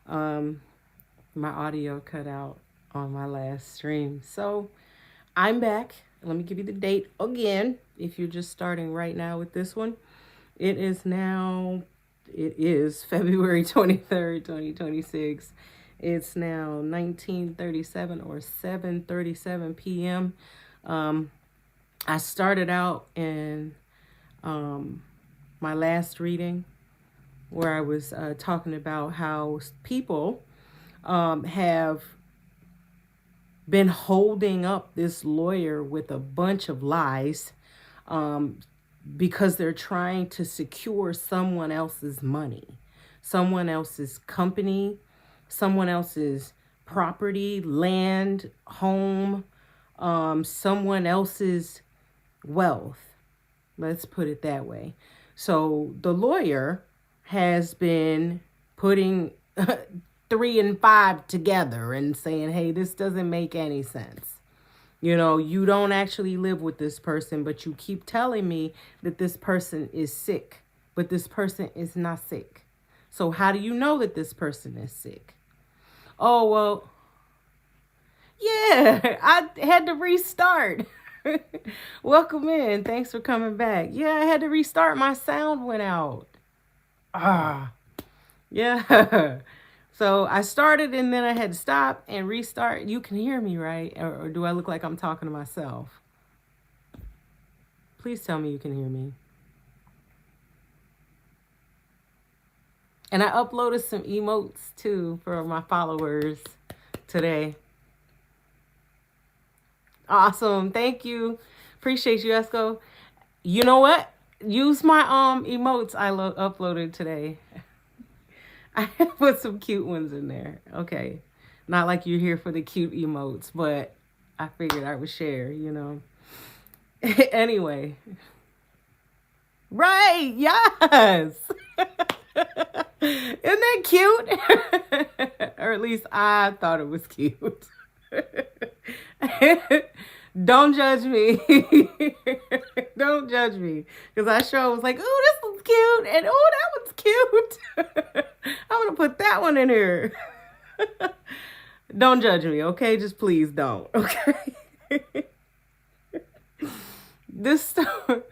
My audio cut out on my last stream. So I'm back. Let me give you the date again. If you're just starting right now with this one, it is February 23rd, 2026. It's now 19:37 or 7:37 p.m. I started out in my last reading where I was talking about how people have been holding up this lawyer with a bunch of lies um, because they're trying to secure someone else's money, someone else's company, someone else's property, land, home, someone else's wealth. Let's put it that way. So the lawyer has been putting 3 and 5 together and saying, hey, this doesn't make any sense. You know, you don't actually live with this person, but you keep telling me that this person is sick, but this person is not sick. So how do you know that this person is sick? Oh, well, yeah, I had to restart. Welcome in. Thanks for coming back. Yeah, I had to restart. My sound went out. Ah, yeah. So I started and then I had to stop and restart. You can hear me, right? Or do I look like I'm talking to myself? Please tell me you can hear me. And I uploaded some emotes too for my followers today. Awesome. Thank you. Appreciate you, Esco. You know what? Use my emotes I uploaded today. I put some cute ones in there. Okay. Not like you're here for the cute emotes, but I figured I would share, you know. Anyway. Right. Yes. Isn't that cute? Or at least I thought it was cute. Don't judge me. Don't judge me. Because I sure was like, oh, this one's cute. And oh, that one's cute. I'm going to put that one in here. Don't judge me, okay? Just please don't, okay? This story.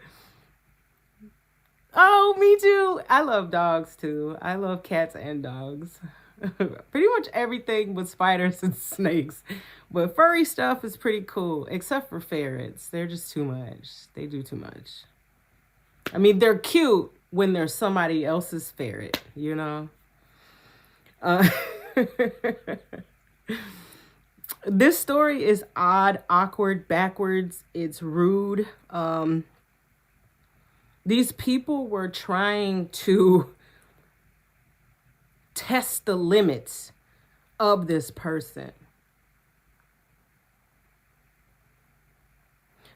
Oh, me too. I love dogs too. I love cats and dogs. Pretty much everything with spiders and snakes. But furry stuff is pretty cool, except for ferrets. They're just too much. They do too much. I mean, they're cute when they're somebody else's ferret, you know? Uh, this story is odd, awkward, backwards. It's rude. These people were trying to test the limits of this person.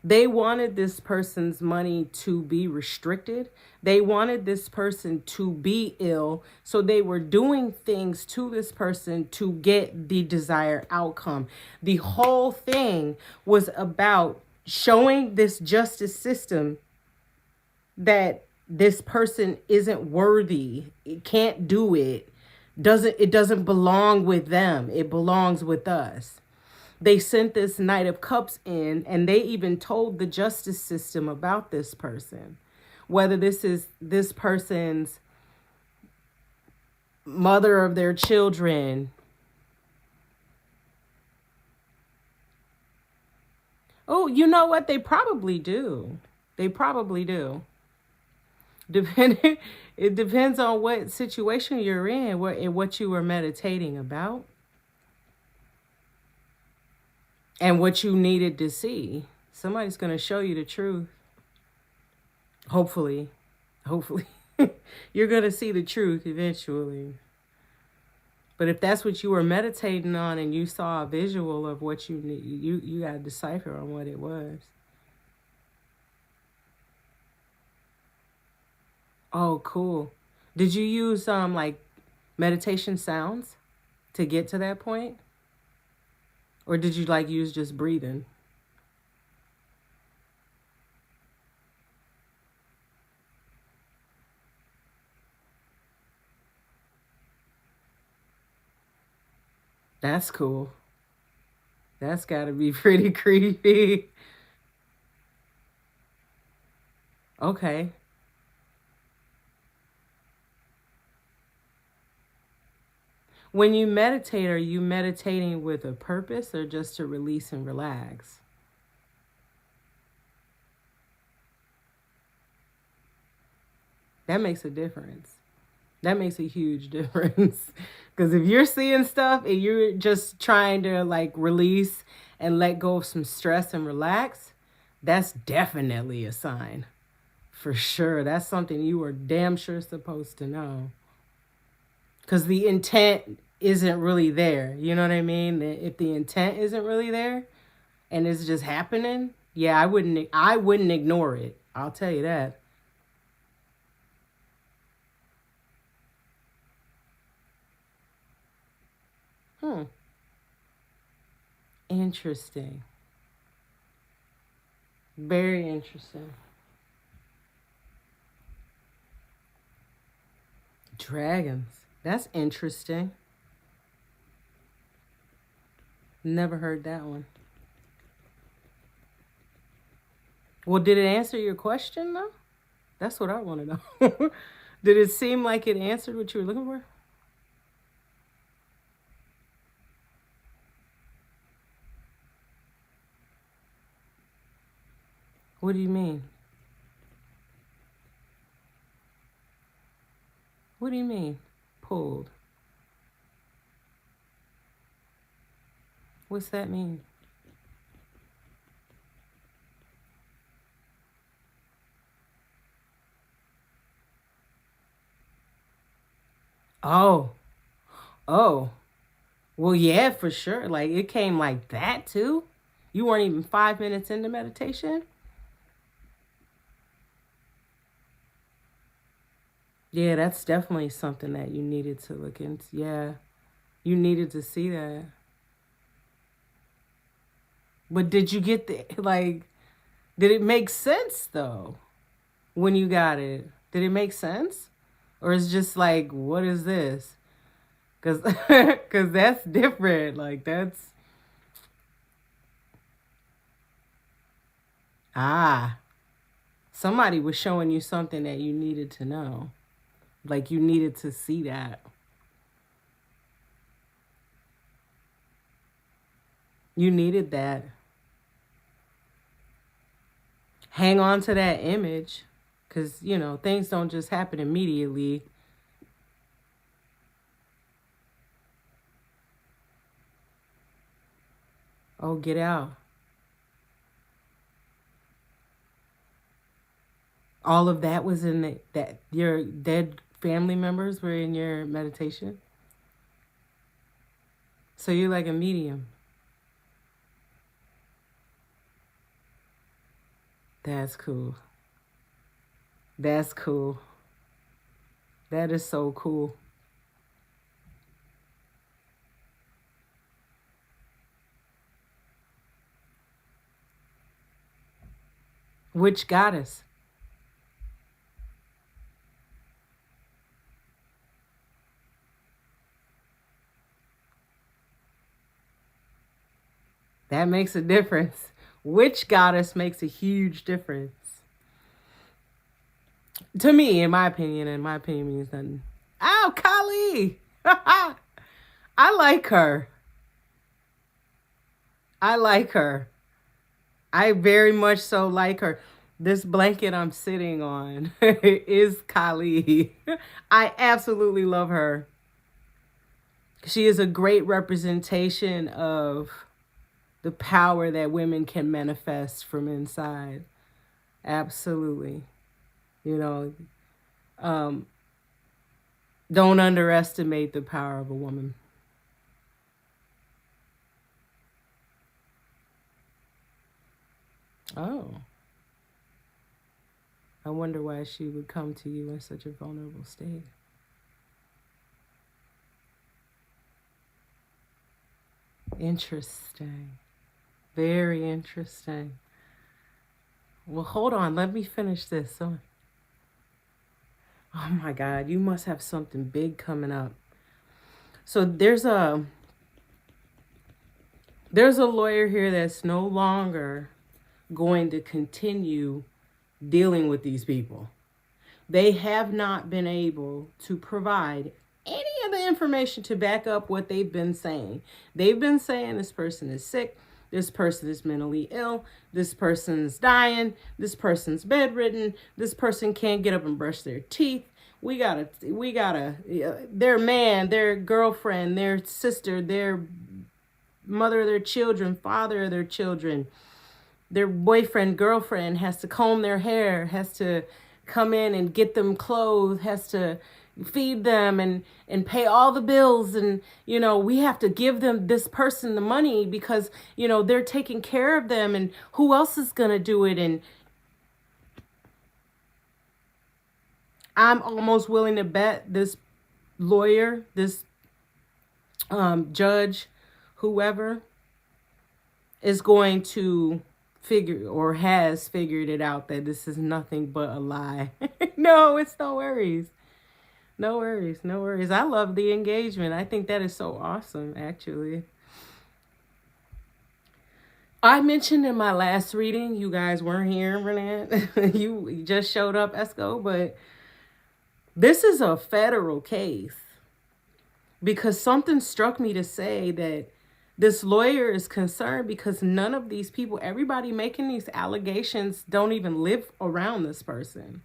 They wanted this person's money to be restricted. They wanted this person to be ill. So they were doing things to this person to get the desired outcome. The whole thing was about showing this justice system that this person isn't worthy. It can't do it. It doesn't belong with them. It belongs with us. They sent this Knight of Cups in, and they even told the justice system about this person. Whether this is this person's mother of their children. Oh, you know what? They probably do. They probably do. Depending, it depends on what situation you're in, what you were meditating about, and what you needed to see. Somebody's going to show you the truth. Hopefully. Hopefully. You're going to see the truth eventually. But if that's what you were meditating on and you saw a visual of what you need, you got to decipher on what it was. Oh, cool. Did you use like meditation sounds to get to that point? Or did you like use just breathing? That's cool. That's gotta be pretty creepy. Okay. When you meditate, are you meditating with a purpose or just to release and relax? That makes a difference. That makes a huge difference. Because if you're seeing stuff and you're just trying to like release and let go of some stress and relax, that's definitely a sign. For sure. That's something you are damn sure supposed to know. Because the intent isn't really there. You know what I mean? If the intent isn't really there and it's just happening, yeah, I wouldn't ignore it. I'll tell you that. Hmm. Interesting. Very interesting. Dragons. That's interesting. Never heard that one. Well, did it answer your question though? That's what I want to know. Did it seem like it answered what you were looking for? What do you mean? What do you mean? Pulled. What's that mean? Oh, oh. Well, yeah, for sure. Like it came like that too. You weren't even 5 minutes into meditation. Yeah, that's definitely something that you needed to look into. Yeah, you needed to see that. But did you get the like? Did it make sense though when you got it? Did it make sense, or is just like what is this? Cause, cause that's different. Like that's ah. Somebody was showing you something that you needed to know. Like you needed to see that. You needed that. Hang on to that image because, you know, things don't just happen immediately. Oh, get out. All of that was in that your dead family members were in your meditation. So you're like a medium. That's cool. That's cool. That is so cool. Which goddess? That makes a difference. Which goddess makes a huge difference. To me, in my opinion, and my opinion means nothing. Ow, Kali! I like her. I like her. I very much so like her. This blanket I'm sitting on is Kali. I absolutely love her. She is a great representation of the power that women can manifest from inside. Absolutely. You know, um, don't underestimate the power of a woman. Oh, I wonder why she would come to you in such a vulnerable state. Interesting. Very interesting. Well, hold on. Let me finish this. Oh my God, you must have something big coming up. So there's There's a lawyer here that's no longer going to continue dealing with these people. They have not been able to provide any of the information to back up what they've been saying. They've been saying this person is sick, this person is mentally ill, this person's dying, this person's bedridden, this person can't get up and brush their teeth. Their man, their girlfriend, their sister, their mother of their children, father of their children, their boyfriend, girlfriend has to comb their hair, has to come in and get them clothes, has to feed them and pay all the bills. And, we have to give them this person the money because, they're taking care of them, and who else is going to do it? And I'm almost willing to bet this lawyer, this judge, whoever is going to figure or has figured it out that this is nothing but a lie. No, it's no worries. No worries. No worries. I love the engagement. I think that is so awesome, actually. I mentioned in my last reading, you guys weren't here, Renee. You just showed up, Esco, but this is a federal case because something struck me to say that this lawyer is concerned because none of these people, everybody making these allegations, don't even live around this person.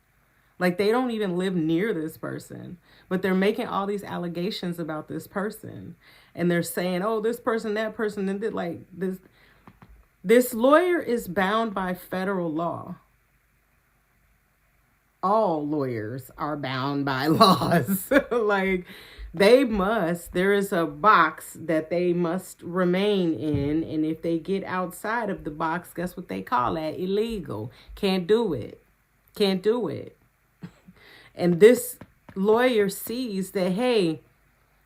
Like, they don't even live near this person, but they're making all these allegations about this person. And they're saying, oh, this person, that person, and like this. This lawyer is bound by federal law. All lawyers are bound by laws. Like, there is a box that they must remain in. And if they get outside of the box, guess what they call that? Illegal. Can't do it. Can't do it. And this lawyer sees that, hey,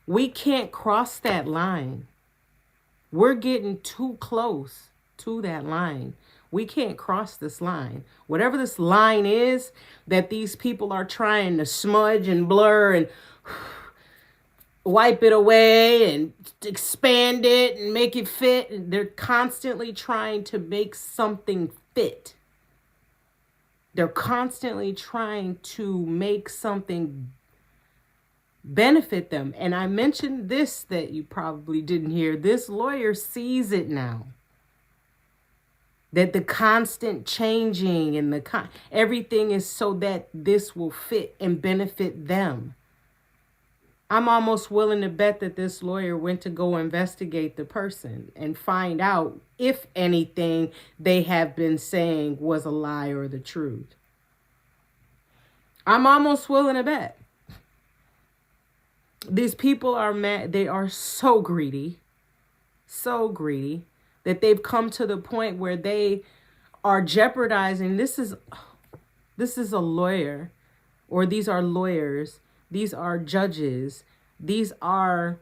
we can't cross that line. We're getting too close to that line. We can't cross this line. Whatever this line is that these people are trying to smudge and blur and wipe it away and expand it and make it fit. They're constantly trying to make something fit. They're constantly trying to make something benefit them. And I mentioned this that you probably didn't hear. This lawyer sees it now. That the constant changing and everything is so that this will fit and benefit them. I'm almost willing to bet that this lawyer went to go investigate the person and find out if anything they have been saying was a lie or the truth. I'm almost willing to bet. These people are mad. They are so greedy that they've come to the point where they are jeopardizing. This is a lawyer, or these are lawyers. These are judges. These are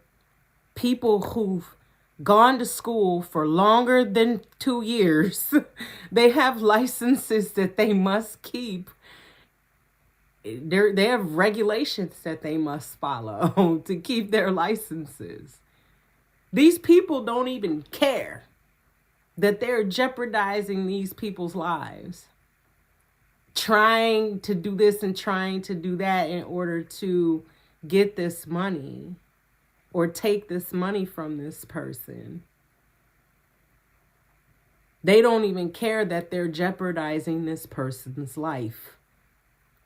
people who've gone to school for longer than 2 years. They have licenses that they must keep. They have regulations that they must follow to keep their licenses. These people don't even care that they're jeopardizing these people's lives, trying to do this and trying to do that in order to get this money or take this money from this person. They don't even care that they're jeopardizing this person's life,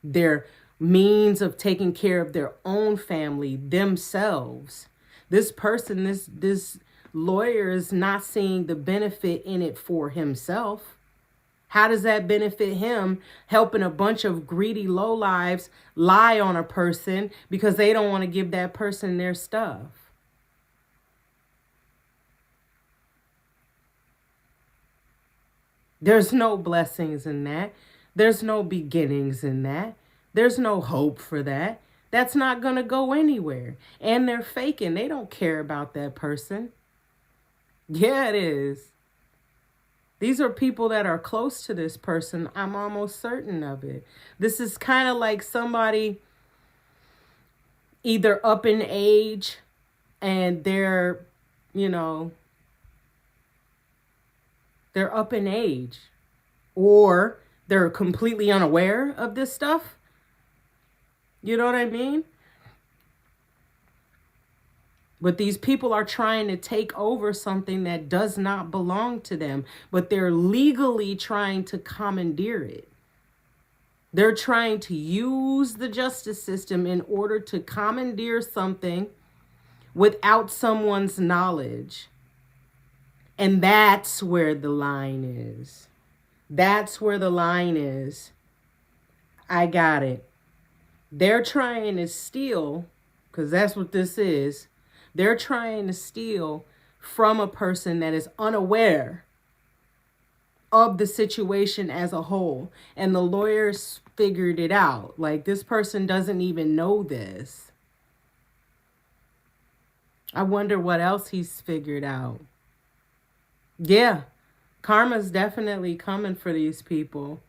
their means of taking care of their own family, themselves. This person, this lawyer is not seeing the benefit in it for himself. How does that benefit him, helping a bunch of greedy lowlives lie on a person because they don't want to give that person their stuff? There's no blessings in that. There's no beginnings in that. There's no hope for that. That's not going to go anywhere. And they're faking. They don't care about that person. Yeah, it is. These are people that are close to this person. I'm almost certain of it. This is kind of like somebody either up in age and they're, They're up in age. Or they're completely unaware of this stuff. You know what I mean? But these people are trying to take over something that does not belong to them. But they're legally trying to commandeer it. They're trying to use the justice system in order to commandeer something without someone's knowledge. And that's where the line is. That's where the line is. I got it. They're trying to steal, because that's what this is. They're trying to steal from a person that is unaware of the situation as a whole. And the lawyers figured it out. Like, this person doesn't even know this. I wonder what else he's figured out. Yeah, karma's definitely coming for these people.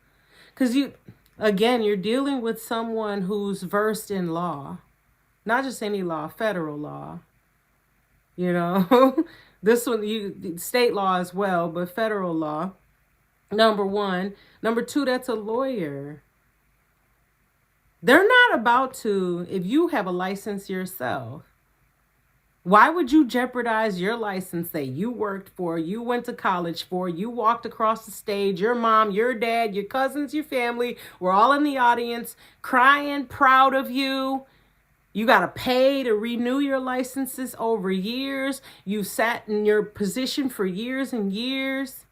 Because you're dealing with someone who's versed in law. Not just any law, federal law. You know, this one, state law as well, but federal law. Number one. Number two, that's a lawyer. They're not about to, if you have a license yourself, why would you jeopardize your license that you worked for, you went to college for, you walked across the stage, your mom, your dad, your cousins, your family were all in the audience crying, proud of you. You got to pay to renew your licenses over years. You sat in your position for years and years,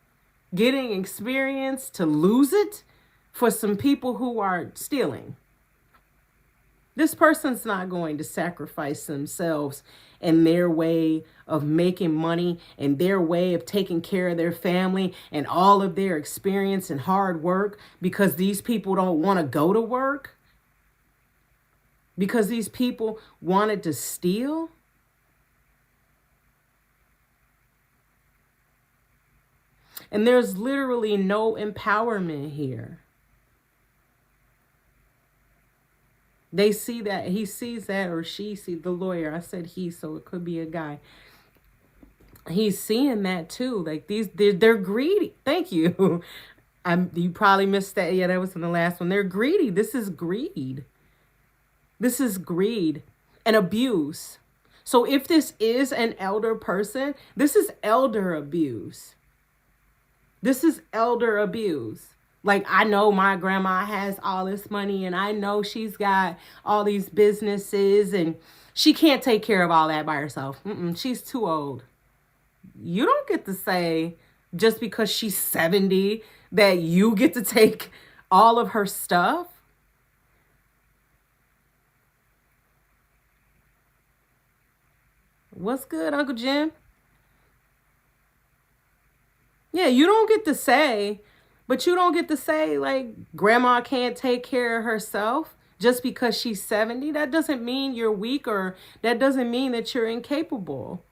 getting experience to lose it for some people who are stealing. This person's not going to sacrifice themselves and their way of making money and their way of taking care of their family and all of their experience and hard work because these people don't want to go to work. Because these people wanted to steal? And there's literally no empowerment here. They see that, he sees that, or she sees, the lawyer, I said he, so it could be a guy. He's seeing that too. Like they're greedy. Thank you. You probably missed that. Yeah, that was in the last one. They're greedy. This is greed. This is greed and abuse. So if this is an elder person, this is elder abuse. This is elder abuse. Like, I know my grandma has all this money and I know she's got all these businesses and she can't take care of all that by herself. She's too old. You don't get to say just because she's 70 that you get to take all of her stuff. What's good, Uncle Jim? Yeah, you don't get to say, but you don't get to say, like, grandma can't take care of herself just because she's 70. That doesn't mean you're weak, or that doesn't mean that you're incapable.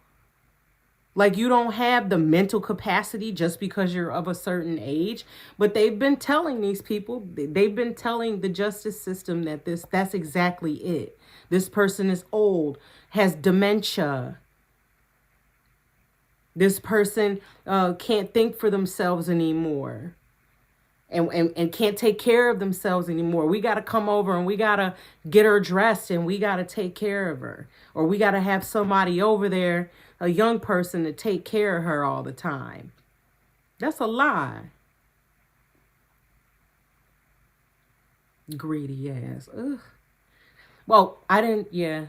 Like, you don't have the mental capacity just because you're of a certain age. But they've been telling these people, they've been telling the justice system that that's exactly it. This person is old, has dementia. This person can't think for themselves anymore. And can't take care of themselves anymore. We got to come over and we got to get her dressed and we got to take care of her. Or we got to have somebody over there, a young person, to take care of her all the time. That's a lie. Greedy ass. Ugh. Well, I didn't, yeah,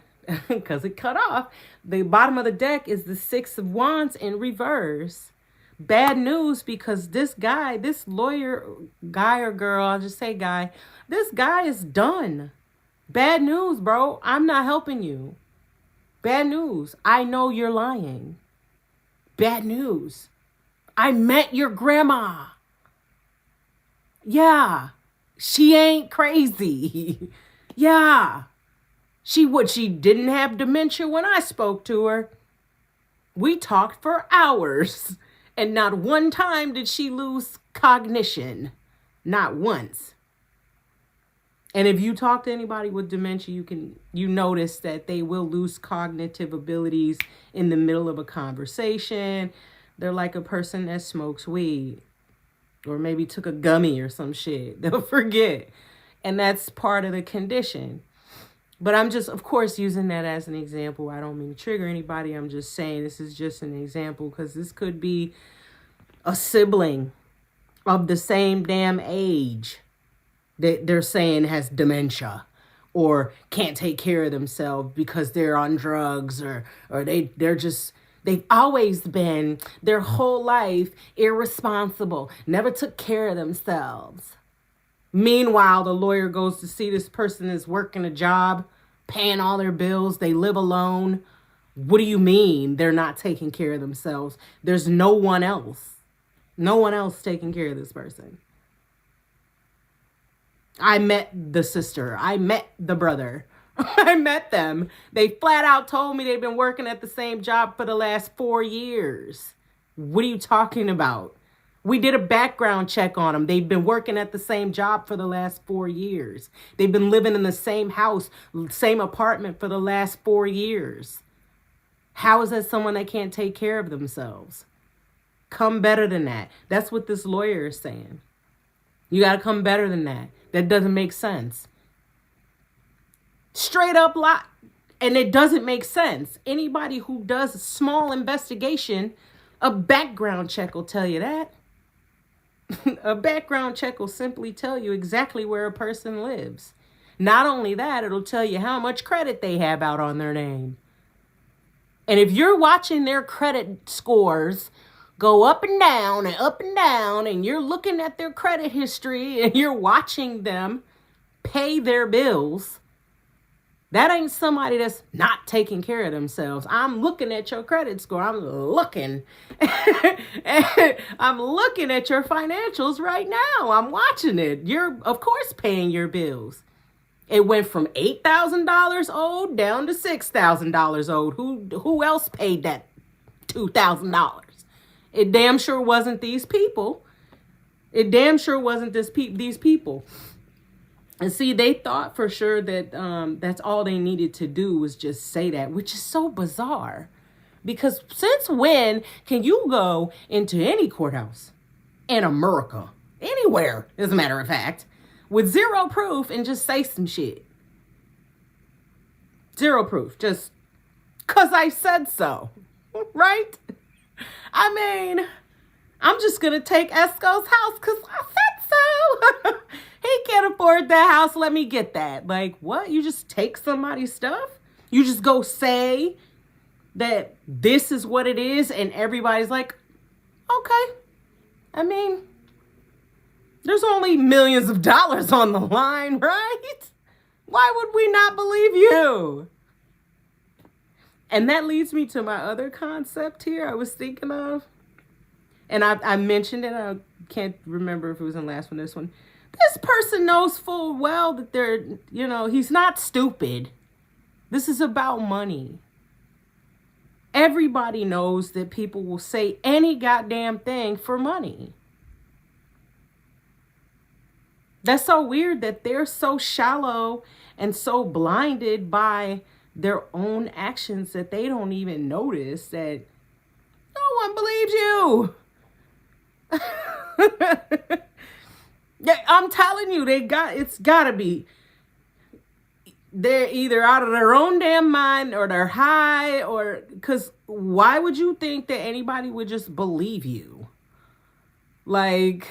because it cut off. The bottom of the deck is the Six of Wands in reverse. Bad news, because this guy, this lawyer, guy or girl, I'll just say guy, this guy is done. Bad news, bro. I'm not helping you. Bad news. I know you're lying. Bad news. I met your grandma. Yeah. She ain't crazy. Yeah. She didn't have dementia when I spoke to her. We talked for hours. And not one time did she lose cognition. Not once. And if you talk to anybody with dementia, you notice that they will lose cognitive abilities in the middle of a conversation. They're like a person that smokes weed. or maybe took a gummy or some shit. They'll forget. And that's part of the condition. But I'm just, of course, using that as an example. I don't mean to trigger anybody. I'm just saying this is just an example, because this could be a sibling of the same damn age that they're saying has dementia or can't take care of themselves because they're on drugs, or they've always been their whole life irresponsible, never took care of themselves. Meanwhile, the lawyer goes to see this person is working a job, paying all their bills, they live alone. What do you mean they're not taking care of themselves? There's no one else. No one else taking care of this person. I met the sister. I met the brother. I met them. They flat out told me they've been working at the same job for the last 4 years. What are you talking about? We did a background check on them. They've been working at the same job for the last 4 years. They've been living in the same house, same apartment for the last 4 years. How is that someone that can't take care of themselves? Come better than that. That's what this lawyer is saying. You got to come better than that. That doesn't make sense. Straight up lie. And it doesn't make sense. Anybody who does a small investigation, a background check will tell you that. A background check will simply tell you exactly where a person lives. Not only that, it'll tell you how much credit they have out on their name. And if you're watching their credit scores go up and down and up and down, and you're looking at their credit history and you're watching them pay their bills, that ain't somebody that's not taking care of themselves. I'm looking at your credit score. I'm looking. I'm looking at your financials right now. I'm watching it. You're, of course, paying your bills. It went from $8,000 owed down to $6,000 owed. Who else paid that $2,000? It damn sure wasn't these people. It damn sure wasn't these people. And see, they thought for sure that that's all they needed to do was just say that, which is so bizarre. Because since when can you go into any courthouse in America, anywhere, as a matter of fact, with zero proof and just say some shit? Zero proof, just because I said so, right? I mean, I'm just going to take Esco's house because I said so. He can't afford that house. Let me get that. Like, what? You just take somebody's stuff? You just go say that this is what it is, and everybody's like, okay. I mean, there's only millions of dollars on the line, right? Why would we not believe you? And that leads me to my other concept here I was thinking of. And I mentioned it. I can't remember if it was in the last one, this one. This person knows full well that he's not stupid. This is about money. Everybody knows that people will say any goddamn thing for money. That's so weird that they're so shallow and so blinded by their own actions that they don't even notice that no one believes you. Yeah, I'm telling you, it's gotta be. They're either out of their own damn mind or they're high, or because why would you think that anybody would just believe you? Like,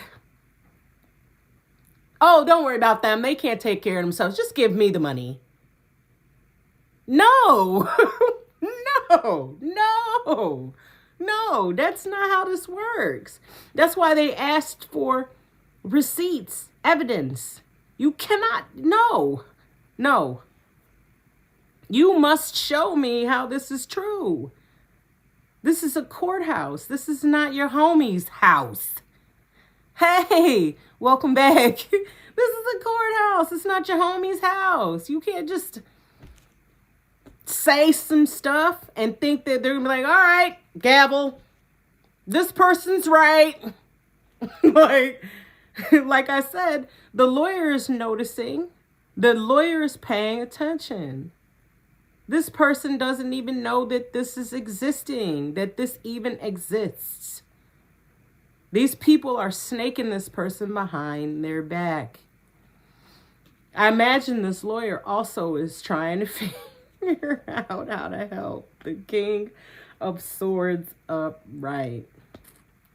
oh, don't worry about them. They can't take care of themselves. Just give me the money. No, no, that's not how this works. That's why they asked for receipts, evidence. You cannot, no. You must show me how this is true. This is a courthouse. This is not your homie's house. Hey, welcome back. This is a courthouse. It's not your homie's house. You can't just say some stuff and think that they're gonna be like, all right, gavel, this person's right. like I said, the lawyer is noticing. The lawyer is paying attention. This person doesn't even know that this is existing, that this even exists. These people are snaking this person behind their back. I imagine this lawyer also is trying to figure out how to help the King of Swords upright.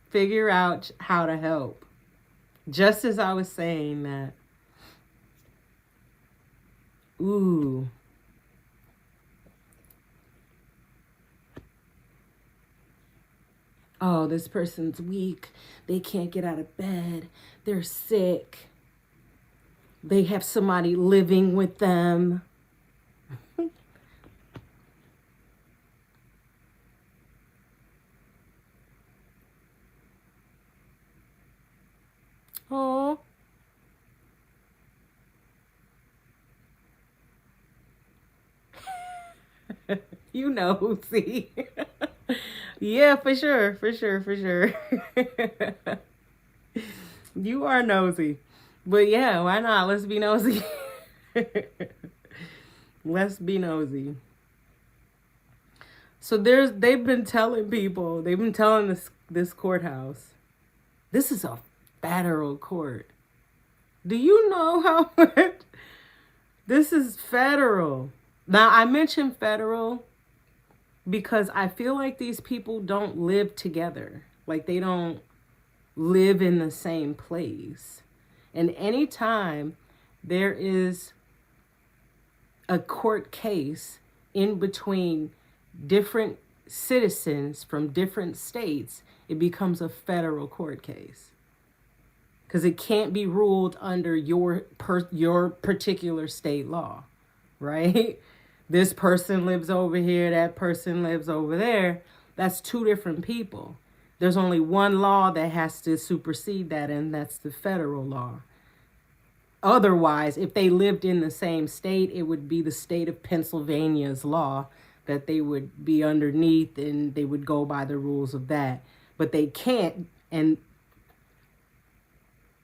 Figure out how to help. Just as I was saying that. Ooh. Oh, this person's weak. They can't get out of bed. They're sick. They have somebody living with them. Oh. You know, see. Yeah, for sure, for sure, for sure. You are nosy. But yeah, why not? Let's be nosy. Let's be nosy. So they've been telling people, they've been telling this courthouse, this is a federal court. Do you know how much? This is federal. Now, I mentioned federal because I feel like these people don't live together. Like they don't live in the same place. And anytime there is a court case in between different citizens from different states, it becomes a federal court case. Because it can't be ruled under your particular state law, right? This person lives over here, that person lives over there. That's two different people. There's only one law that has to supersede that, and that's the federal law. Otherwise, if they lived in the same state, it would be the state of Pennsylvania's law that they would be underneath, and they would go by the rules of that. But they can't. And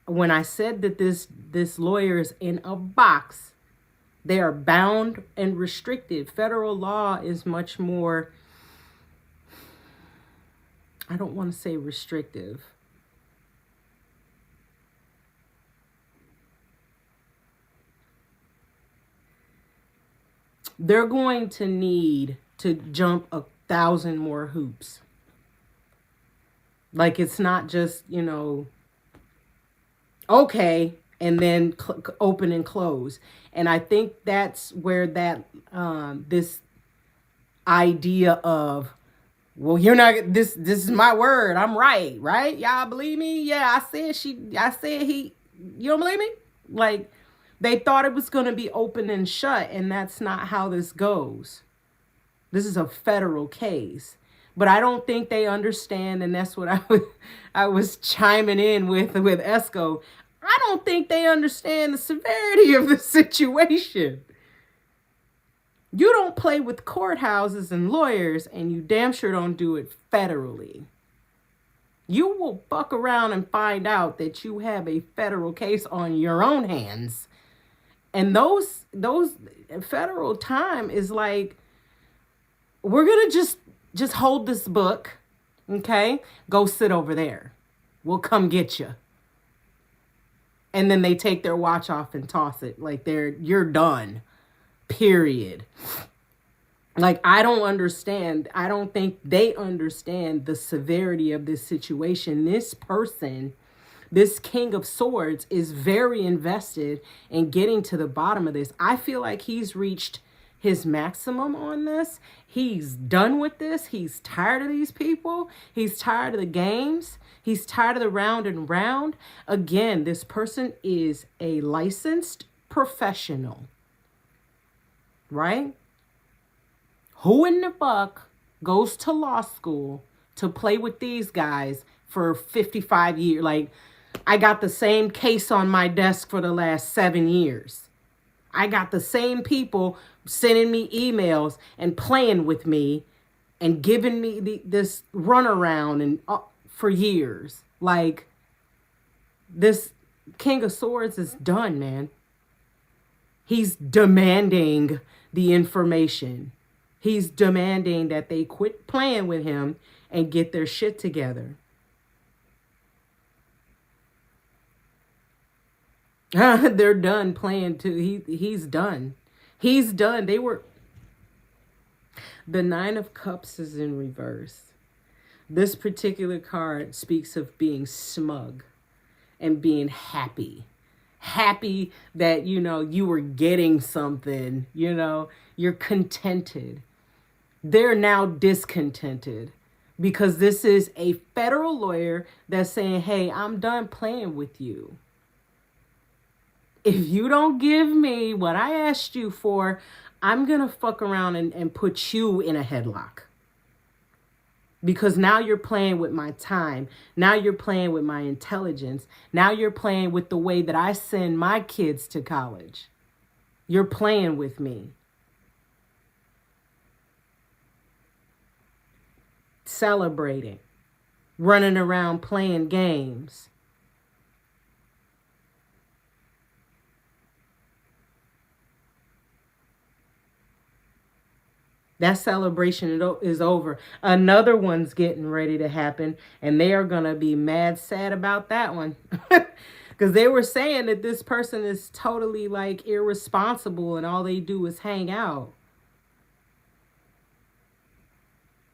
when I said that this lawyer is in a box, they are bound and restricted. Federal law is much more, I don't want to say restrictive. They're going to need to jump 1,000 more hoops. Like it's not just, okay, and then open and close. And I think that's where that this idea of, well, you're not, this is my word, I'm right? Y'all believe me? Yeah, I said he, you don't believe me? Like, they thought it was going to be open and shut, and that's not how this goes. This is a federal case. But I don't think they understand, and that's what I was chiming in with Esco. I don't think they understand the severity of the situation. You don't play with courthouses and lawyers, and you damn sure don't do it federally. You will fuck around and find out that you have a federal case on your own hands. And those federal time is like, we're going to just hold this book, okay? Go sit over there. We'll come get you. And then they take their watch off and toss it. Like you're done. Period. Like, I don't understand. I don't think they understand the severity of this situation. This person, this King of Swords, is very invested in getting to the bottom of this. I feel like he's reached his maximum on this. He's done with this. He's tired of these people. He's tired of the games. He's tired of the round and round. Again, this person is a licensed professional, right? Who in the fuck goes to law school to play with these guys for 55 years? Like, I got the same case on my desk for the last 7 years. I got the same people sending me emails and playing with me and giving me this runaround and for years. Like, this King of Swords is done, man. He's demanding the information. He's demanding that they quit playing with him and get their shit together. They're done playing too. He's done. He's done. The Nine of Cups is in reverse. This particular card speaks of being smug and being happy. Happy that, you were getting something, you're contented. They're now discontented because this is a federal lawyer that's saying, hey, I'm done playing with you. If you don't give me what I asked you for, I'm going to fuck around and put you in a headlock. Because now you're playing with my time. Now you're playing with my intelligence. Now you're playing with the way that I send my kids to college. You're playing with me. Celebrating. Running around playing games. That celebration is over. Another one's getting ready to happen, and they are going to be mad sad about that one. Because they were saying that this person is totally like irresponsible and all they do is hang out.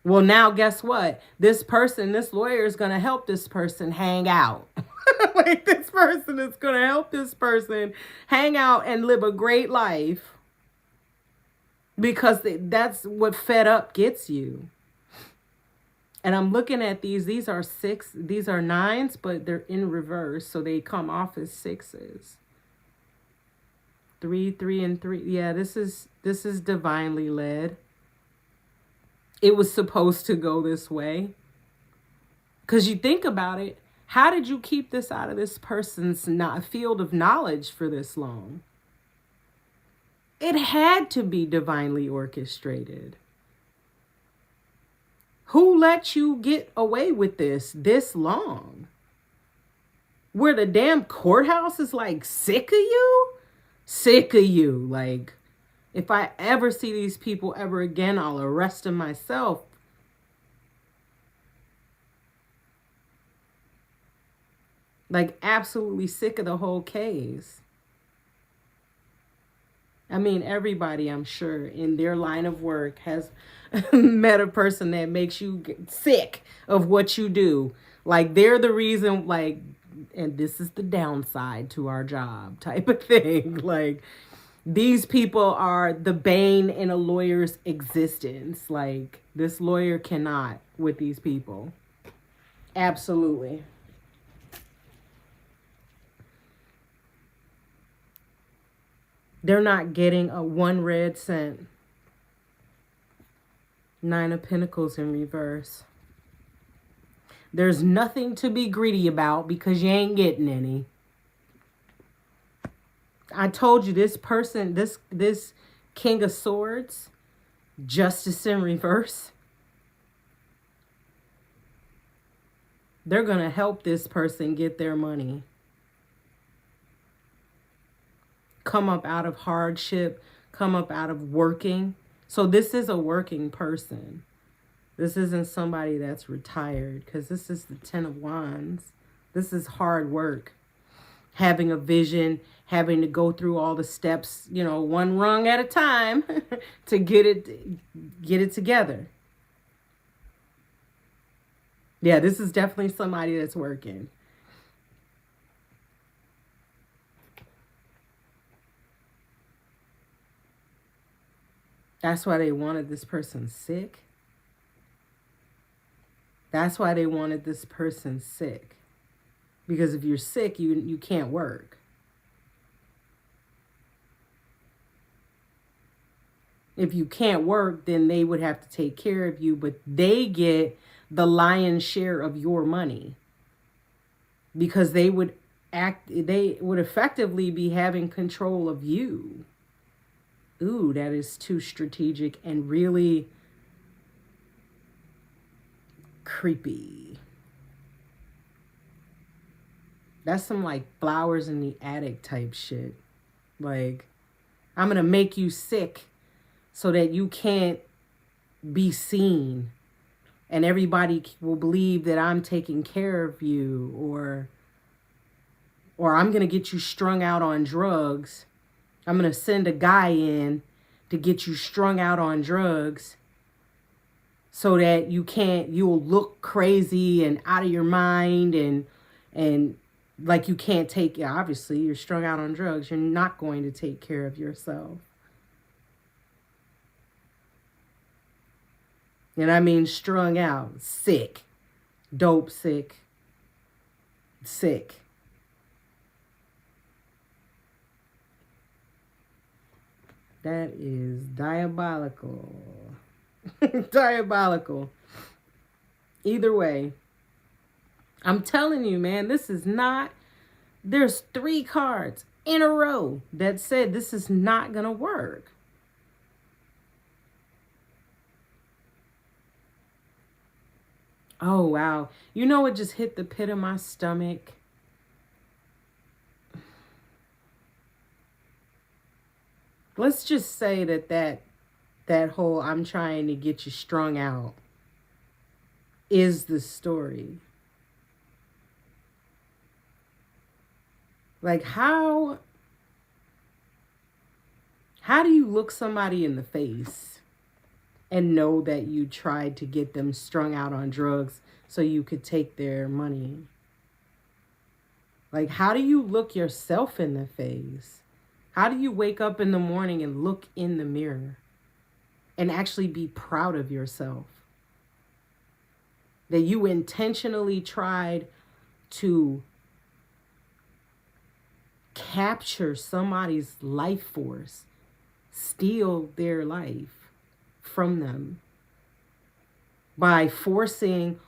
Well, now guess what? This lawyer is going to help this person hang out. Like this person is going to help this person hang out and live a great life. Because that's what fed up gets you. And I'm looking at these are nines, but they're in reverse. So they come off as sixes. 3, 3, and 3. Yeah, this is divinely led. It was supposed to go this way. Because you think about it, how did you keep this out of this person's field of knowledge for this long? It had to be divinely orchestrated. Who let you get away with this long? Where the damn courthouse is like sick of you? Sick of you. Like, if I ever see these people ever again, I'll arrest them myself. Like, absolutely sick of the whole case. I mean, everybody, I'm sure, in their line of work has met a person that makes you get sick of what you do. Like, they're the reason, like, and this is the downside to our job type of thing. Like, these people are the bane in a lawyer's existence. Like, this lawyer cannot with these people. Absolutely. They're not getting a one red cent. 9 of Pentacles in reverse. There's nothing to be greedy about because you ain't getting any. I told you this person, this King of Swords, Justice in reverse. They're going to help this person get their money. Come up out of hardship, come up out of working. So this is a working person. This isn't somebody that's retired because this is the 10 of Wands. This is hard work. Having a vision, having to go through all the steps, one rung at a time to get it together. Yeah, this is definitely somebody that's working. That's why they wanted this person sick. That's why they wanted this person sick. Because if you're sick, you can't work. If you can't work, then they would have to take care of you, but they get the lion's share of your money. Because they would effectively be having control of you. Ooh, that is too strategic and really creepy. That's some like flowers in the attic type shit. Like, I'm going to make you sick so that you can't be seen. And everybody will believe that I'm taking care of you. Or or I'm going to get you strung out on drugs. I'm going to send a guy in to get you strung out on drugs so that you'll look crazy and out of your mind and like you can't take, obviously you're strung out on drugs. You're not going to take care of yourself. And I mean strung out, sick, dope sick. That is diabolical. Diabolical. Either way, I'm telling you, man, this is not, there's 3 cards in a row that said this is not going to work. Oh, wow. You know what just hit the pit of my stomach? Let's just say that whole I'm trying to get you strung out is the story. Like how do you look somebody in the face and know that you tried to get them strung out on drugs so you could take their money? Like, how do you look yourself in the face? How do you wake up in the morning and look in the mirror and actually be proud of yourself? That you intentionally tried to capture somebody's life force, steal their life from them by forcing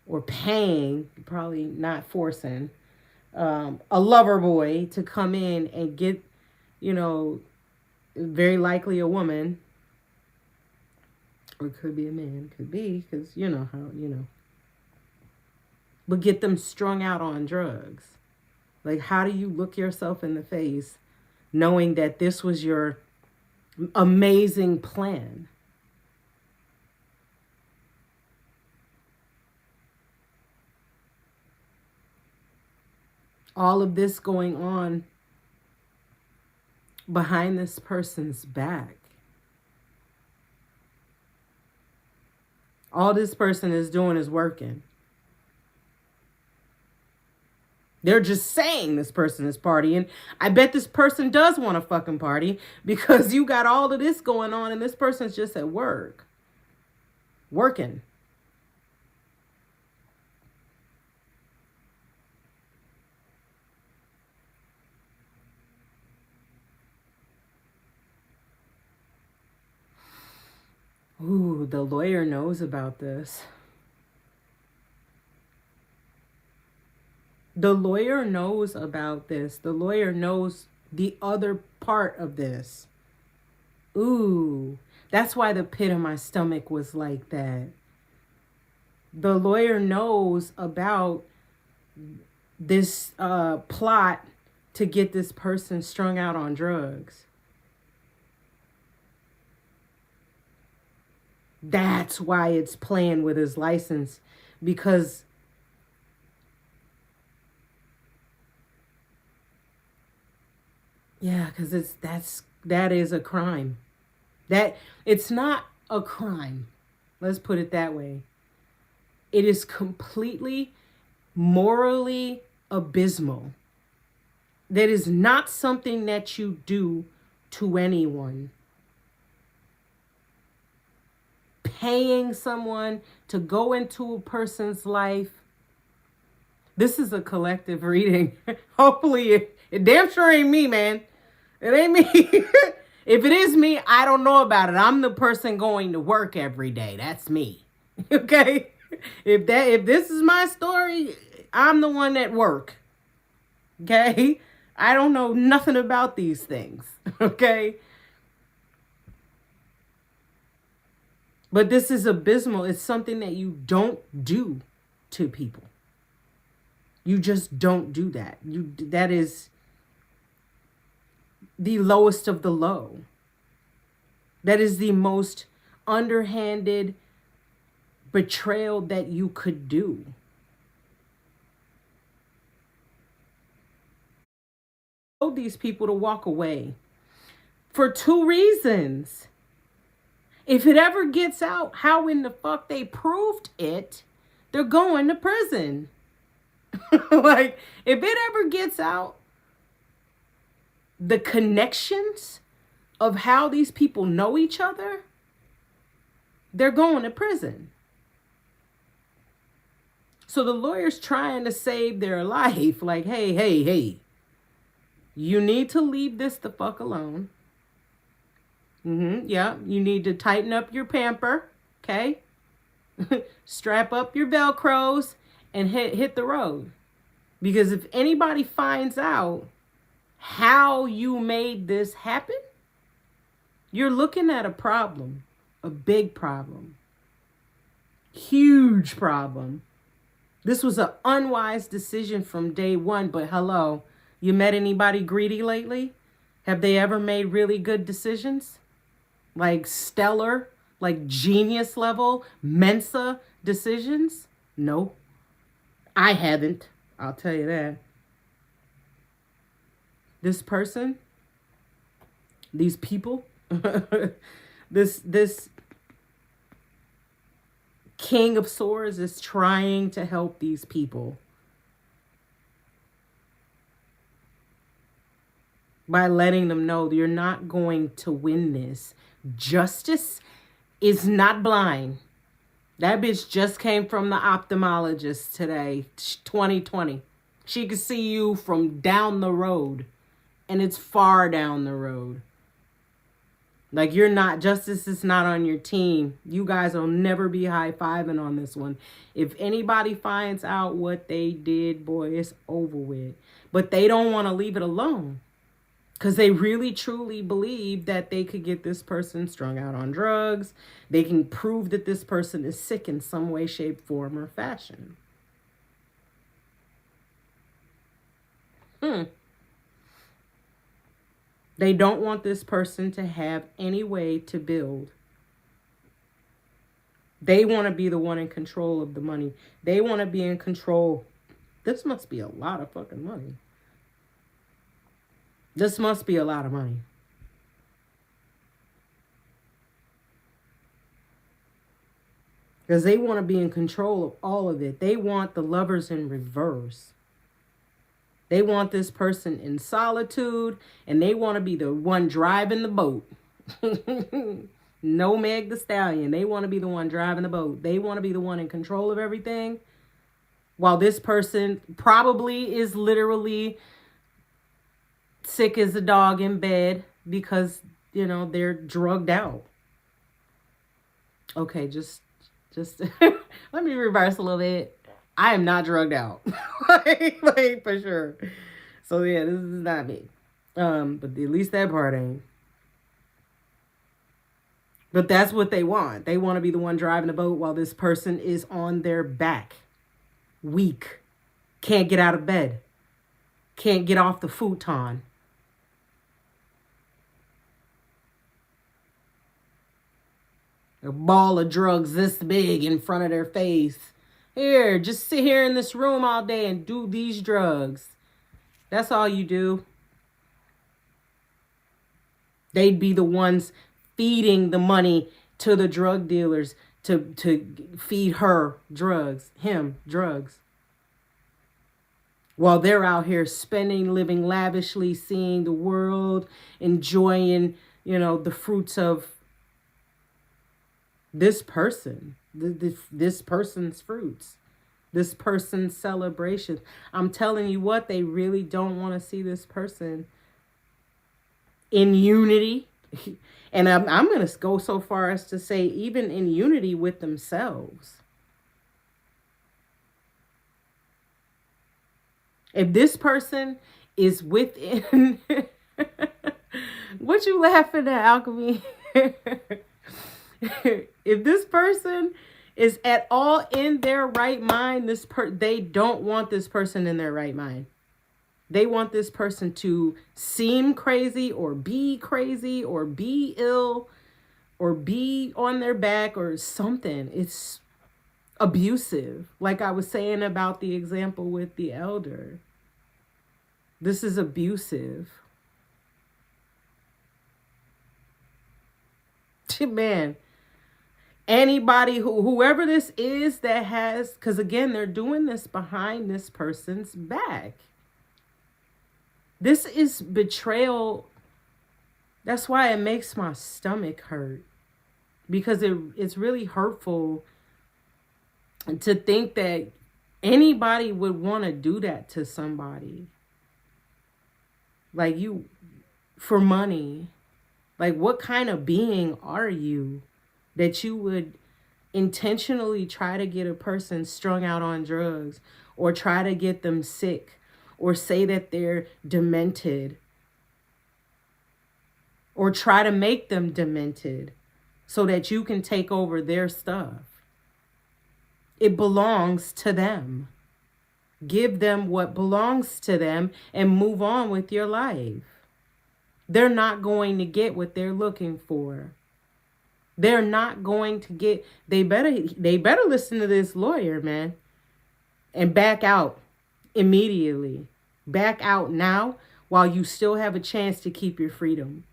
or paying, probably not forcing, a lover boy to come in and get, very likely a woman, or it could be a man, could be, because but get them strung out on drugs. Like, how do you look yourself in the face knowing that this was your amazing plan? All of this going on behind this person's back. All this person is doing is working. They're just saying this person is partying. I bet this person does want to fucking party because you got all of this going on and this person's just at work. Working. Ooh, the lawyer knows about this. The lawyer knows about this. The lawyer knows the other part of this. Ooh, that's why the pit of my stomach was like that. The lawyer knows about this plot to get this person strung out on drugs. That's why it's playing with his license, because because that is a crime. That it's not a crime. Let's put it that way. It is completely morally abysmal. That is not something that you do to anyone. Paying someone to go into a person's life. This is a collective reading. Hopefully it damn sure ain't me, man. It ain't me. If it is me, I don't know about it. I'm the person going to work every day. That's me. Okay? If this is my story, I'm the one at work. Okay? I don't know nothing about these things. Okay? But this is abysmal. It's something that you don't do to people. You just don't do that. That is the lowest of the low. That is the most underhanded betrayal that you could do. these people to walk away for two reasons. If it ever gets out how in the fuck they proved it, they're going to prison. Like, if it ever gets out the connections of how these people know each other, they're going to prison. So the lawyer's trying to save their life. Like, hey, you need to leave this the fuck alone. Yeah, you need to tighten up your pamper, okay? Strap up your Velcros and hit the road. Because if anybody finds out how you made this happen, you're looking at a problem, a big problem, huge problem. This was an unwise decision from day one, but hello, you met anybody greedy lately? Have they ever made really good decisions? Like stellar, like genius level, Mensa decisions? No, I haven't. I'll tell you that. This person, these people, this King of Swords is trying to help these people by letting them know you're not going to win this. Justice is not blind. That bitch just came from the ophthalmologist today, 2020. She could see you from down the road, and it's far down the road. Like, you're not, justice is not on your team. You guys will never be high-fiving on this one. If anybody finds out what they did, boy, it's over with. But they don't want to leave it alone. Because they really, truly believe that they could get this person strung out on drugs. They can prove that this person is sick in some way, shape, form, or fashion. They don't want this person to have any way to build. They want to be the one in control of the money. They want to be in control. This must be a lot of fucking money. This must be a lot of money. Because they want to be in control of all of it. They want the lovers in reverse. They want this person in solitude, and they want to be the one driving the boat. No Meg the Stallion. They want to be the one driving the boat. They want to be the one in control of everything, while this person probably is literally sick as a dog in bed because, you know, they're drugged out. Okay, just let me reverse a little bit. I am not drugged out. like for sure. So yeah, this is not me. But at least that part ain't. But that's what they want. They want to be the one driving the boat while this person is on their back. Weak. Can't get out of bed. Can't get off the futon. A ball of drugs this big in front of their face. Here, just sit here in this room all day and do these drugs. That's all you do. They'd be the ones feeding the money to the drug dealers to feed her drugs, him drugs. While they're out here spending, living lavishly, seeing the world, enjoying, you know, the fruits of this person, this person's fruits, this person's celebration. I'm telling you what, they really don't want to see this person in unity. And I'm going to go so far as to say even in unity with themselves. If this person is within... What you laughing at, Alchemy? If this person is at all in their right mind, they don't want this person in their right mind. They want this person to seem crazy or be ill or be on their back or something. It's abusive. Like I was saying about the example with the elder. This is abusive. Man, anybody whoever this is that has, because again, they're doing this behind this person's back. This is betrayal. That's why it makes my stomach hurt, because it's really hurtful to think that anybody would want to do that to somebody. Like, you, for money. Like, what kind of being are you that you would intentionally try to get a person strung out on drugs, or try to get them sick, or say that they're demented, or try to make them demented so that you can take over their stuff? It belongs to them. Give them what belongs to them and move on with your life. They're not going to get what they're looking for. They're not going to get, they better listen to this lawyer, man, and back out immediately. Back out now while you still have a chance to keep your freedom.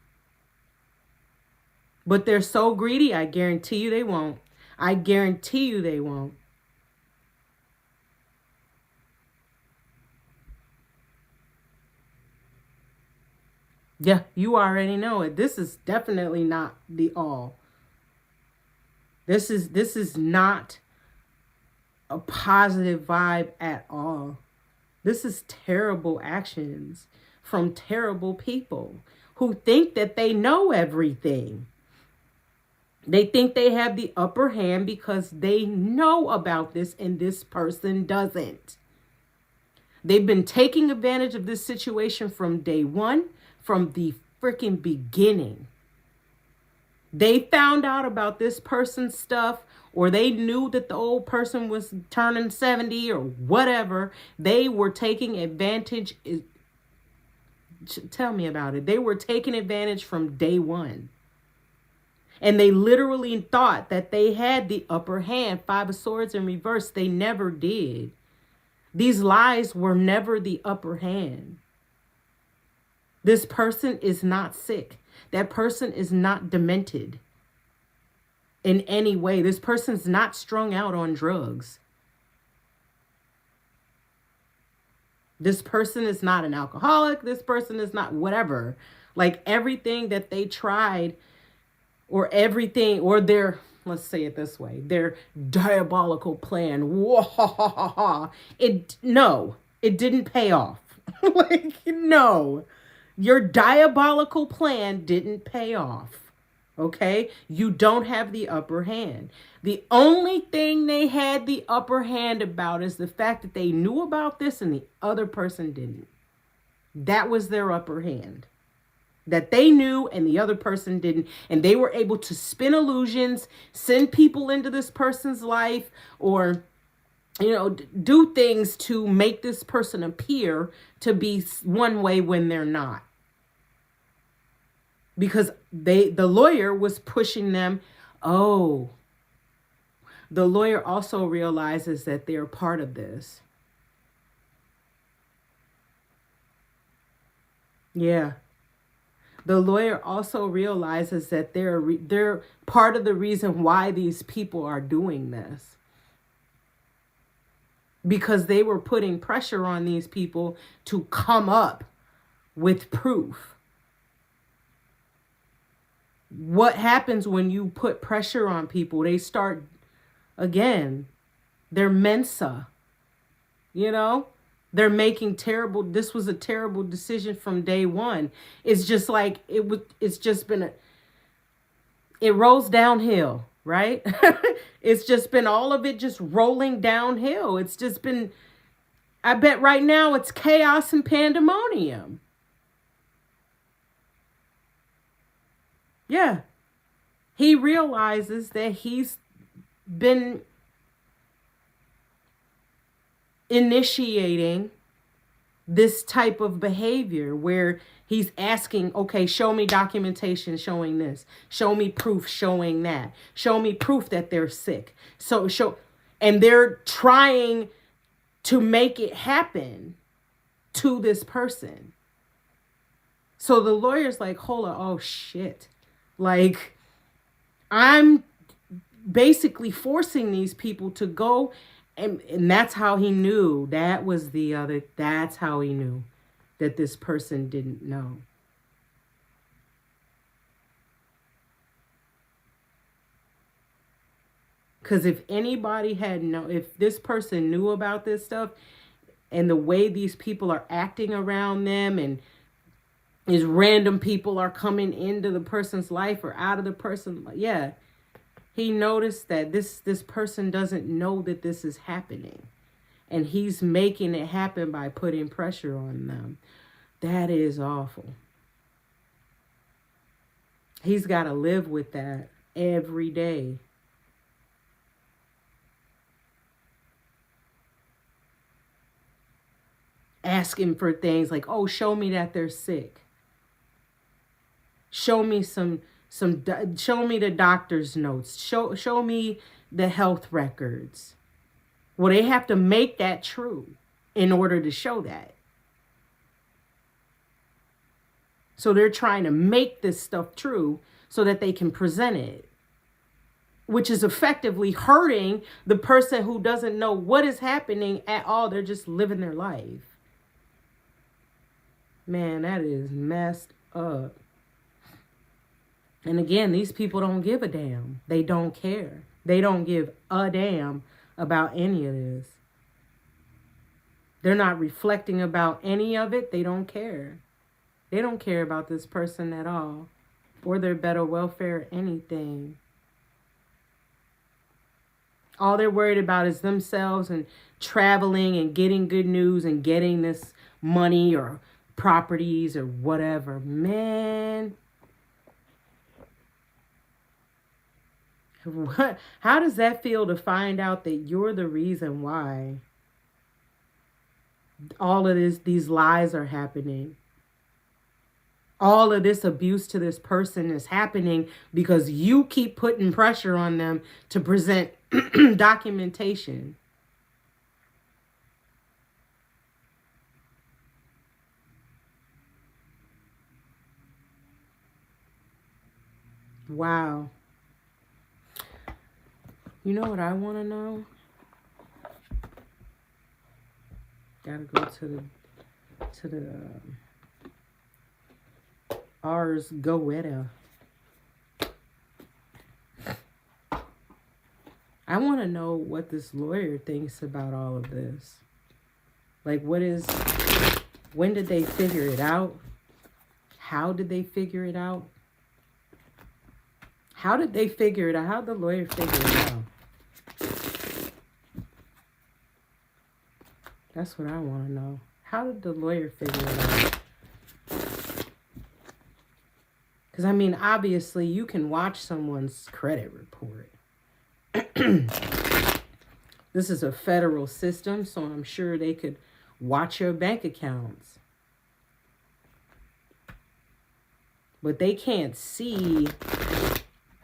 But they're so greedy, I guarantee you they won't. I guarantee you they won't. Yeah, you already know it. This is definitely not the all. This is not a positive vibe at all. This is terrible actions from terrible people who think that they know everything. They think they have the upper hand because they know about this and this person doesn't. They've been taking advantage of this situation from day one, from the freaking beginning. They found out about this person's stuff, or they knew that the old person was turning 70 or whatever. They were taking advantage. Tell me about it. They were taking advantage from day one. And they literally thought that they had the upper hand. 5 of Swords in reverse. They never did. These lies were never the upper hand. This person is not sick. That person is not demented in any way. This person's not strung out on drugs. This person is not an alcoholic. This person is not whatever. Like, everything that they tried, or everything, or their, let's say it this way, their diabolical plan. It didn't pay off. Like, no. Your diabolical plan didn't pay off, okay? You don't have the upper hand. The only thing they had the upper hand about is the fact that they knew about this and the other person didn't. That was their upper hand. That they knew and the other person didn't. And they were able to spin illusions, send people into this person's life, or do things to make this person appear to be one way when they're not. Because the lawyer was pushing them. Oh, the lawyer also realizes that they're part of this. Yeah. The lawyer also realizes that they're part of the reason why these people are doing this. Because they were putting pressure on these people to come up with proof. What happens when you put pressure on people? They start, again, they're Mensa. They're making this was a terrible decision from day one. It's just like, it's just been, it rolls downhill, right? It's just been all of it just rolling downhill. It's just been, I bet right now it's chaos and pandemonium. Yeah. He realizes that he's been initiating this type of behavior where he's asking, okay, show me documentation showing this. Show me proof showing that. Show me proof that they're sick. And they're trying to make it happen to this person. So the lawyer's like, hold on, oh shit. Like, I'm basically forcing these people to go, and that's how he knew. That's how he knew that this person didn't know. Because if this person knew about this stuff and the way these people are acting around them, and these random people are coming into the person's life or out of the person, yeah, he noticed that this person doesn't know that this is happening. And he's making it happen by putting pressure on them. That is awful. He's got to live with that every day. Asking for things like, oh, show me that they're sick. Show me show me the doctor's notes. Show me the health records. Well, they have to make that true in order to show that. So they're trying to make this stuff true so that they can present it, which is effectively hurting the person who doesn't know what is happening at all. They're just living their life. Man, that is messed up. And again, these people don't give a damn. They don't care. They don't give a damn about any of this. They're not reflecting about any of it. They don't care. They don't care about this person at all, or their better welfare, or anything. All they're worried about is themselves and traveling and getting good news and getting this money or properties or whatever. Man, how does that feel to find out that you're the reason why all of these lies are happening? All of this abuse to this person is happening because you keep putting pressure on them to present documentation. Wow. You know what I want to know? Gotta go to the Ars Goetta. I want to know what this lawyer thinks about all of this. Like, when did they figure it out? How did they figure it out? How did they figure it out? How did the lawyer figure it out? That's what I want to know. How did the lawyer figure it out? Because, I mean, obviously, you can watch someone's credit report. This is a federal system, so I'm sure they could watch your bank accounts. But they can't see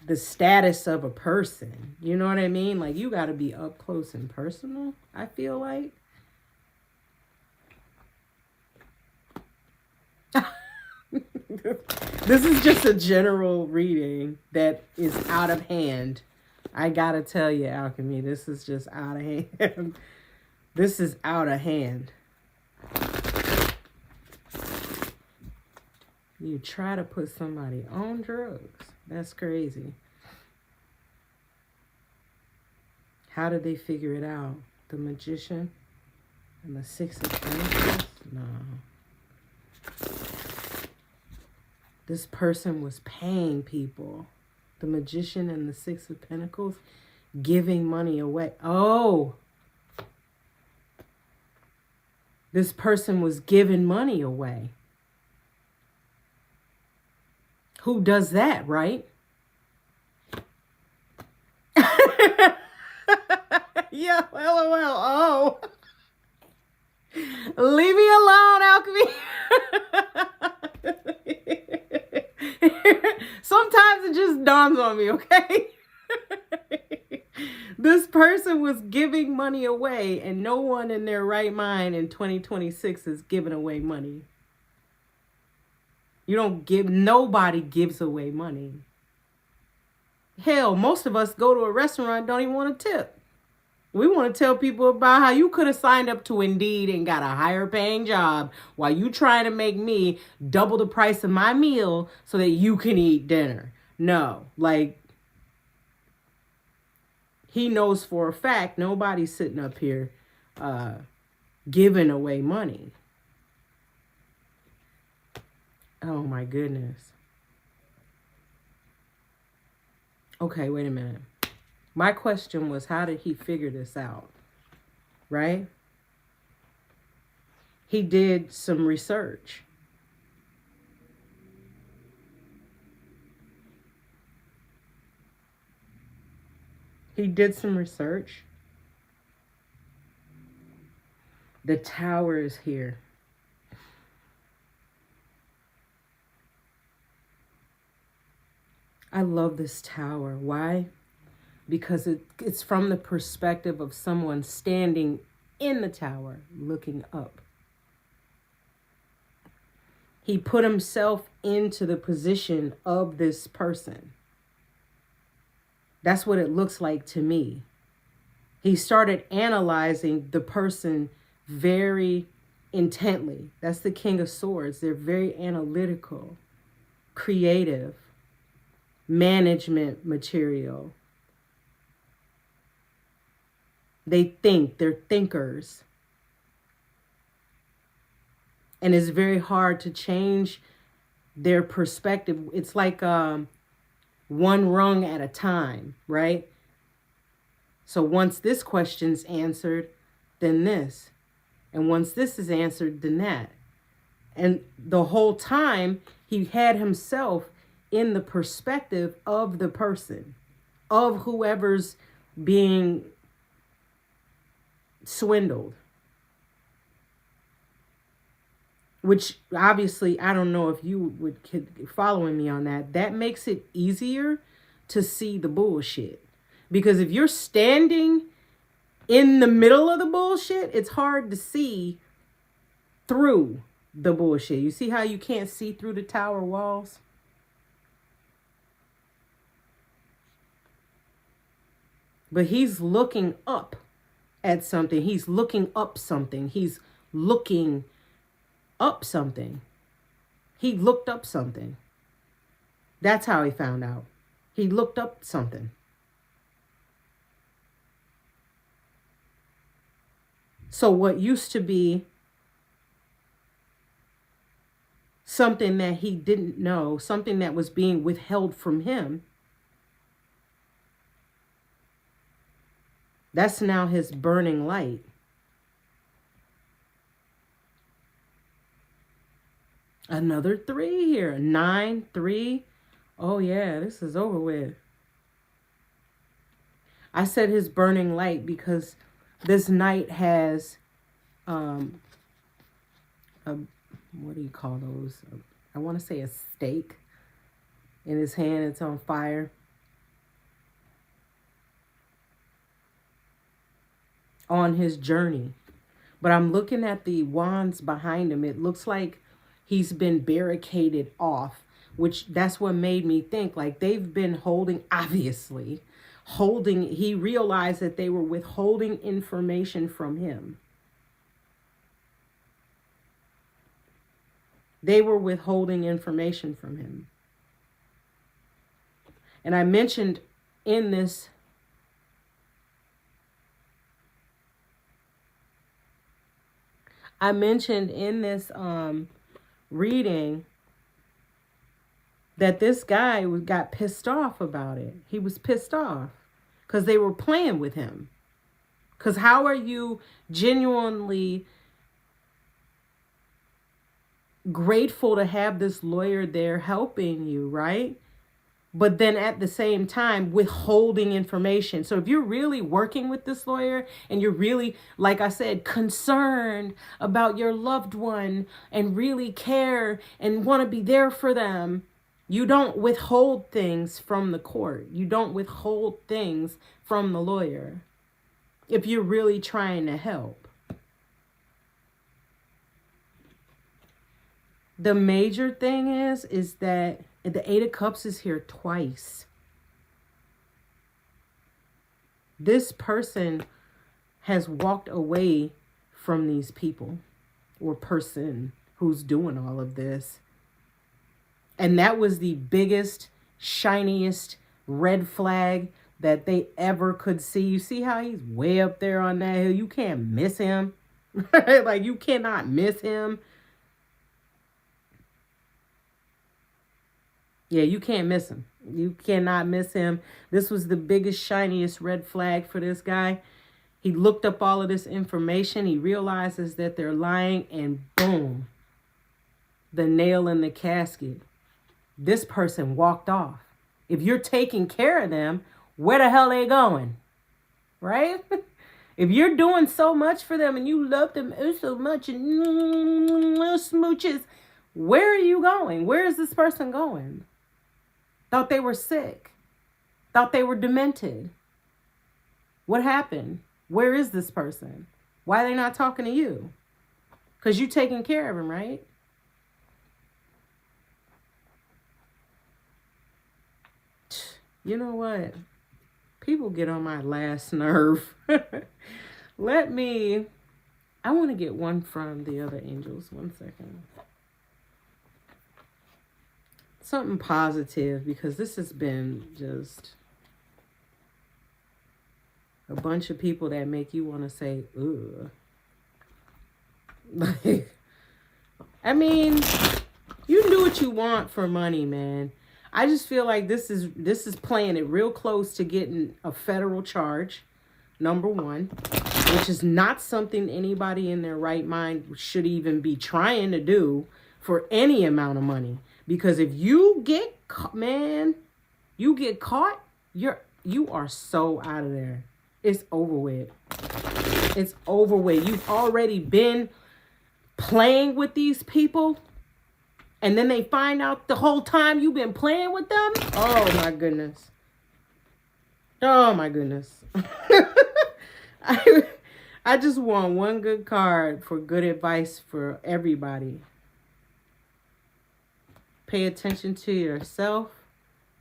the status of a person. You know what I mean? Like, you got to be up close and personal, I feel like. This is just a general reading that is out of hand. I gotta tell you, Alchemy, this is just out of hand. This is out of hand. You try to put somebody on drugs. That's crazy. How did they figure it out? The Magician and the Six of Pentacles? No. This person was paying people. The Magician and the Six of Pentacles, giving money away. Oh. This person was giving money away. Who does that, right? Yeah, LOL. Oh. Leave me alone, Alchemy. Sometimes it just dawns on me, okay? This person was giving money away, and no one in their right mind in 2026 is giving away money. Nobody gives away money. Hell, most of us go to a restaurant and don't even want to tip. We want to tell people about how you could have signed up to Indeed and got a higher paying job while you trying to make me double the price of my meal so that you can eat dinner. No, like, he knows for a fact nobody's sitting up here giving away money. Oh my goodness. Okay, wait a minute. My question was, how did he figure this out? Right? He did some research. He did some research. The tower is here. I love this tower. Why? Because it's from the perspective of someone standing in the tower looking up. He put himself into the position of this person. That's what it looks like to me. He started analyzing the person very intently. That's the King of Swords. They're very analytical, creative, management material. They think, they're thinkers. And it's very hard to change their perspective. It's like one rung at a time, right? So once this question's answered, then this. And once this is answered, then that. And the whole time, he had himself in the perspective of the person, of whoever's being swindled. Which obviously, I don't know if you would following me on that. That makes it easier to see the bullshit. Because if you're standing in the middle of the bullshit, it's hard to see through the bullshit. You see how you can't see through the tower walls? But he's looking up at something. He's looking up something. He's looking up something. He looked up something. That's how he found out. He looked up something. So what used to be something that he didn't know, something that was being withheld from him, that's now his burning light. Another 3 here. 9, 3. Oh yeah, this is over with. I said his burning light because this knight has what do you call those? I want to say a stake in his hand. It's on fire. On his journey. But I'm looking at the wands behind him. It looks like he's been barricaded off, which that's what made me think like they've been holding, obviously, he realized that they were withholding information from him. They were withholding information from him. And I mentioned in this reading that this guy got pissed off about it. He was pissed off because they were playing with him. Because how are you genuinely grateful to have this lawyer there helping you, right? But then at the same time withholding information. So if you're really working with this lawyer and you're really, like I said, concerned about your loved one and really care and want to be there for them, you don't withhold things from the court. You don't withhold things from the lawyer if you're really trying to help. The major thing is that the Eight of Cups is here twice. This person has walked away from these people or person who's doing all of this. And that was the biggest, shiniest red flag that they ever could see. You see how he's way up there on that hill? You can't miss him. Like, you cannot miss him. Yeah, you can't miss him. You cannot miss him. This was the biggest, shiniest red flag for this guy. He looked up all of this information. He realizes that they're lying, and boom, the nail in the casket. This person walked off. If you're taking care of them, where the hell are they going? Right? If you're doing so much for them and you love them so much and smooches, where are you going? Where is this person going? Thought they were sick. Thought they were demented. What happened? Where is this person? Why are they not talking to you? Because you're taking care of him, right? You know what? People get on my last nerve. I want to get one from the other angels. 1 second. Something positive, because this has been just a bunch of people that make you want to say, ugh. Like, I mean, you do what you want for money, man. I just feel like this is playing it real close to getting a federal charge, number one, which is not something anybody in their right mind should even be trying to do for any amount of money. Because if you get caught, man, you get caught, you are so out of there. It's over with. It's over with. You've already been playing with these people, and then they find out the whole time you've been playing with them. Oh my goodness. Oh my goodness. I just want one good card for good advice for everybody. Pay attention to yourself.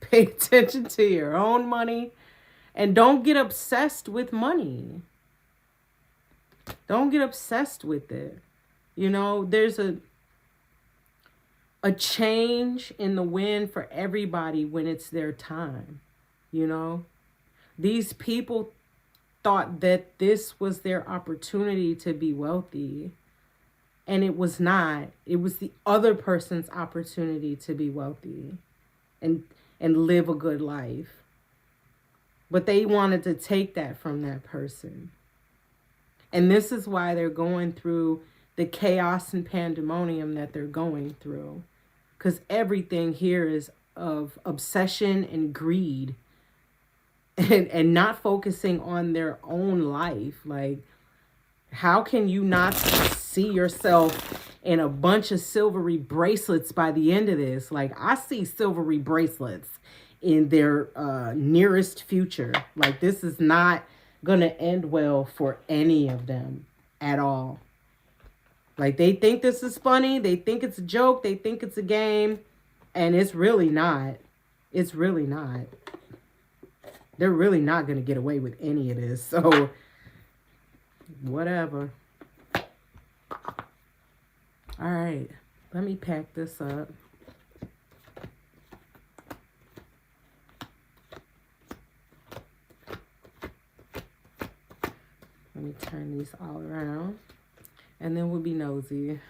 Pay attention to your own money. And don't get obsessed with money. Don't get obsessed with it. You know, there's a change in the wind for everybody when it's their time. You know, these people thought that this was their opportunity to be wealthy. And it was not. It was the other person's opportunity to be wealthy and live a good life. But they wanted to take that from that person. And this is why they're going through the chaos and pandemonium that they're going through. Because everything here is of obsession and greed. And not focusing on their own life. Like, how can you not see yourself in a bunch of silvery bracelets by the end of this? Like, I see silvery bracelets in their nearest future. Like, this is not gonna end well for any of them at all. Like, they think this is funny, they think it's a joke, they think it's a game, and it's really not. It's really not. They're really not gonna get away with any of this. So whatever. All right, let me pack this up. Let me turn these all around, and then we'll be nosy.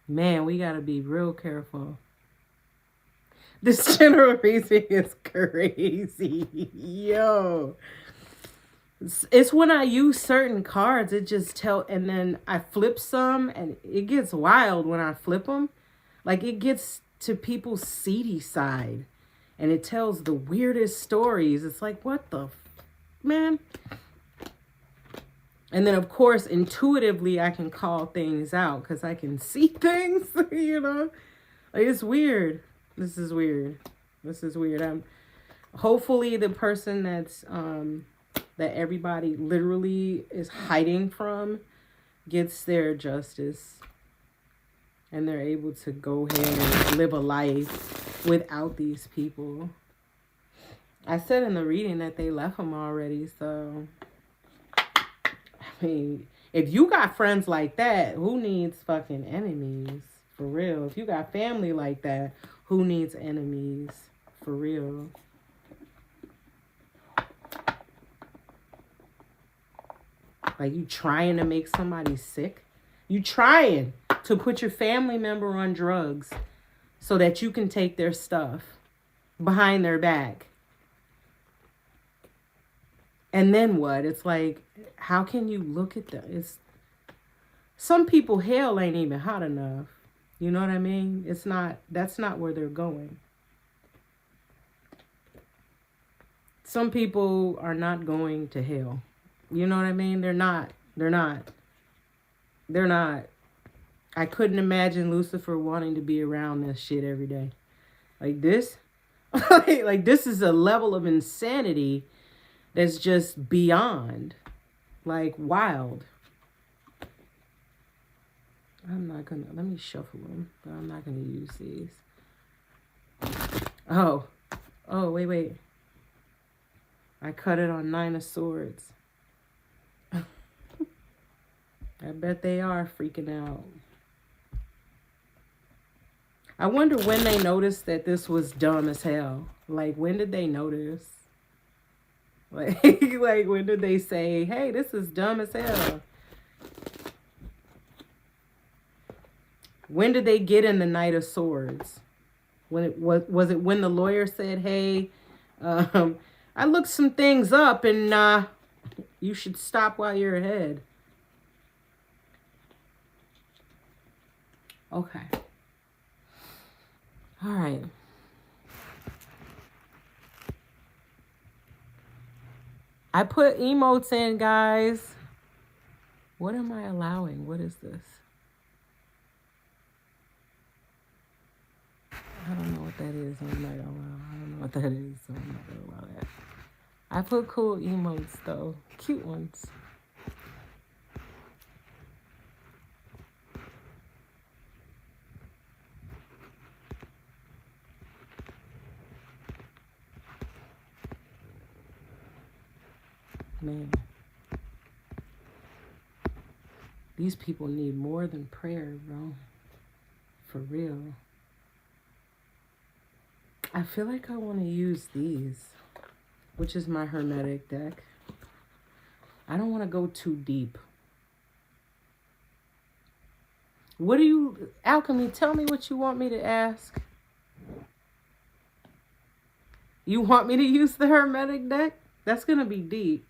Man, we gotta be real careful. This general reading is crazy. Yo. It's when I use certain cards, it just and then I flip some, and it gets wild when I flip them. Like, it gets to people's seedy side, and it tells the weirdest stories. It's like, what the man? And then, of course, intuitively, I can call things out because I can see things, you know. Like, it's weird. This is weird. This is weird. Hopefully the person that's that everybody literally is hiding from gets their justice, and they're able to go ahead and live a life without these people. I said in the reading that they left them already, so I mean, if you got friends like that, who needs fucking enemies? For real. If you got family like that, who needs enemies? For real. Like, you trying to make somebody sick? You trying to put your family member on drugs so that you can take their stuff behind their back. And then what? It's like, how can you look at them? Some people, hell ain't even hot enough. You know what I mean? That's not where they're going. Some people are not going to hell. You know what I mean? They're not. I couldn't imagine Lucifer wanting to be around this shit every day. Like this. Like, this is a level of insanity that's just beyond, like, wild. Let me shuffle them, but I'm not gonna use these. Oh, wait. I cut it on 9 of Swords. I bet they are freaking out. I wonder when they noticed that this was dumb as hell. Like, when did they notice? Like, like, when did they say, hey, this is dumb as hell? When did they get in the Knight of Swords? When it was it when the lawyer said, hey, I looked some things up and you should stop while you're ahead. Okay. All right. I put emotes in, guys. What am I allowing? What is this? I don't know what that is. I don't know what that is. So I'm not gonna allow that. I put cool emotes though. Cute ones. Man. These people need more than prayer, bro. For real. I feel like I want to use these, which is my Hermetic deck. I don't want to go too deep. What do you, Alchemy, tell me what you want me to ask. You want me to use the Hermetic deck? That's going to be deep.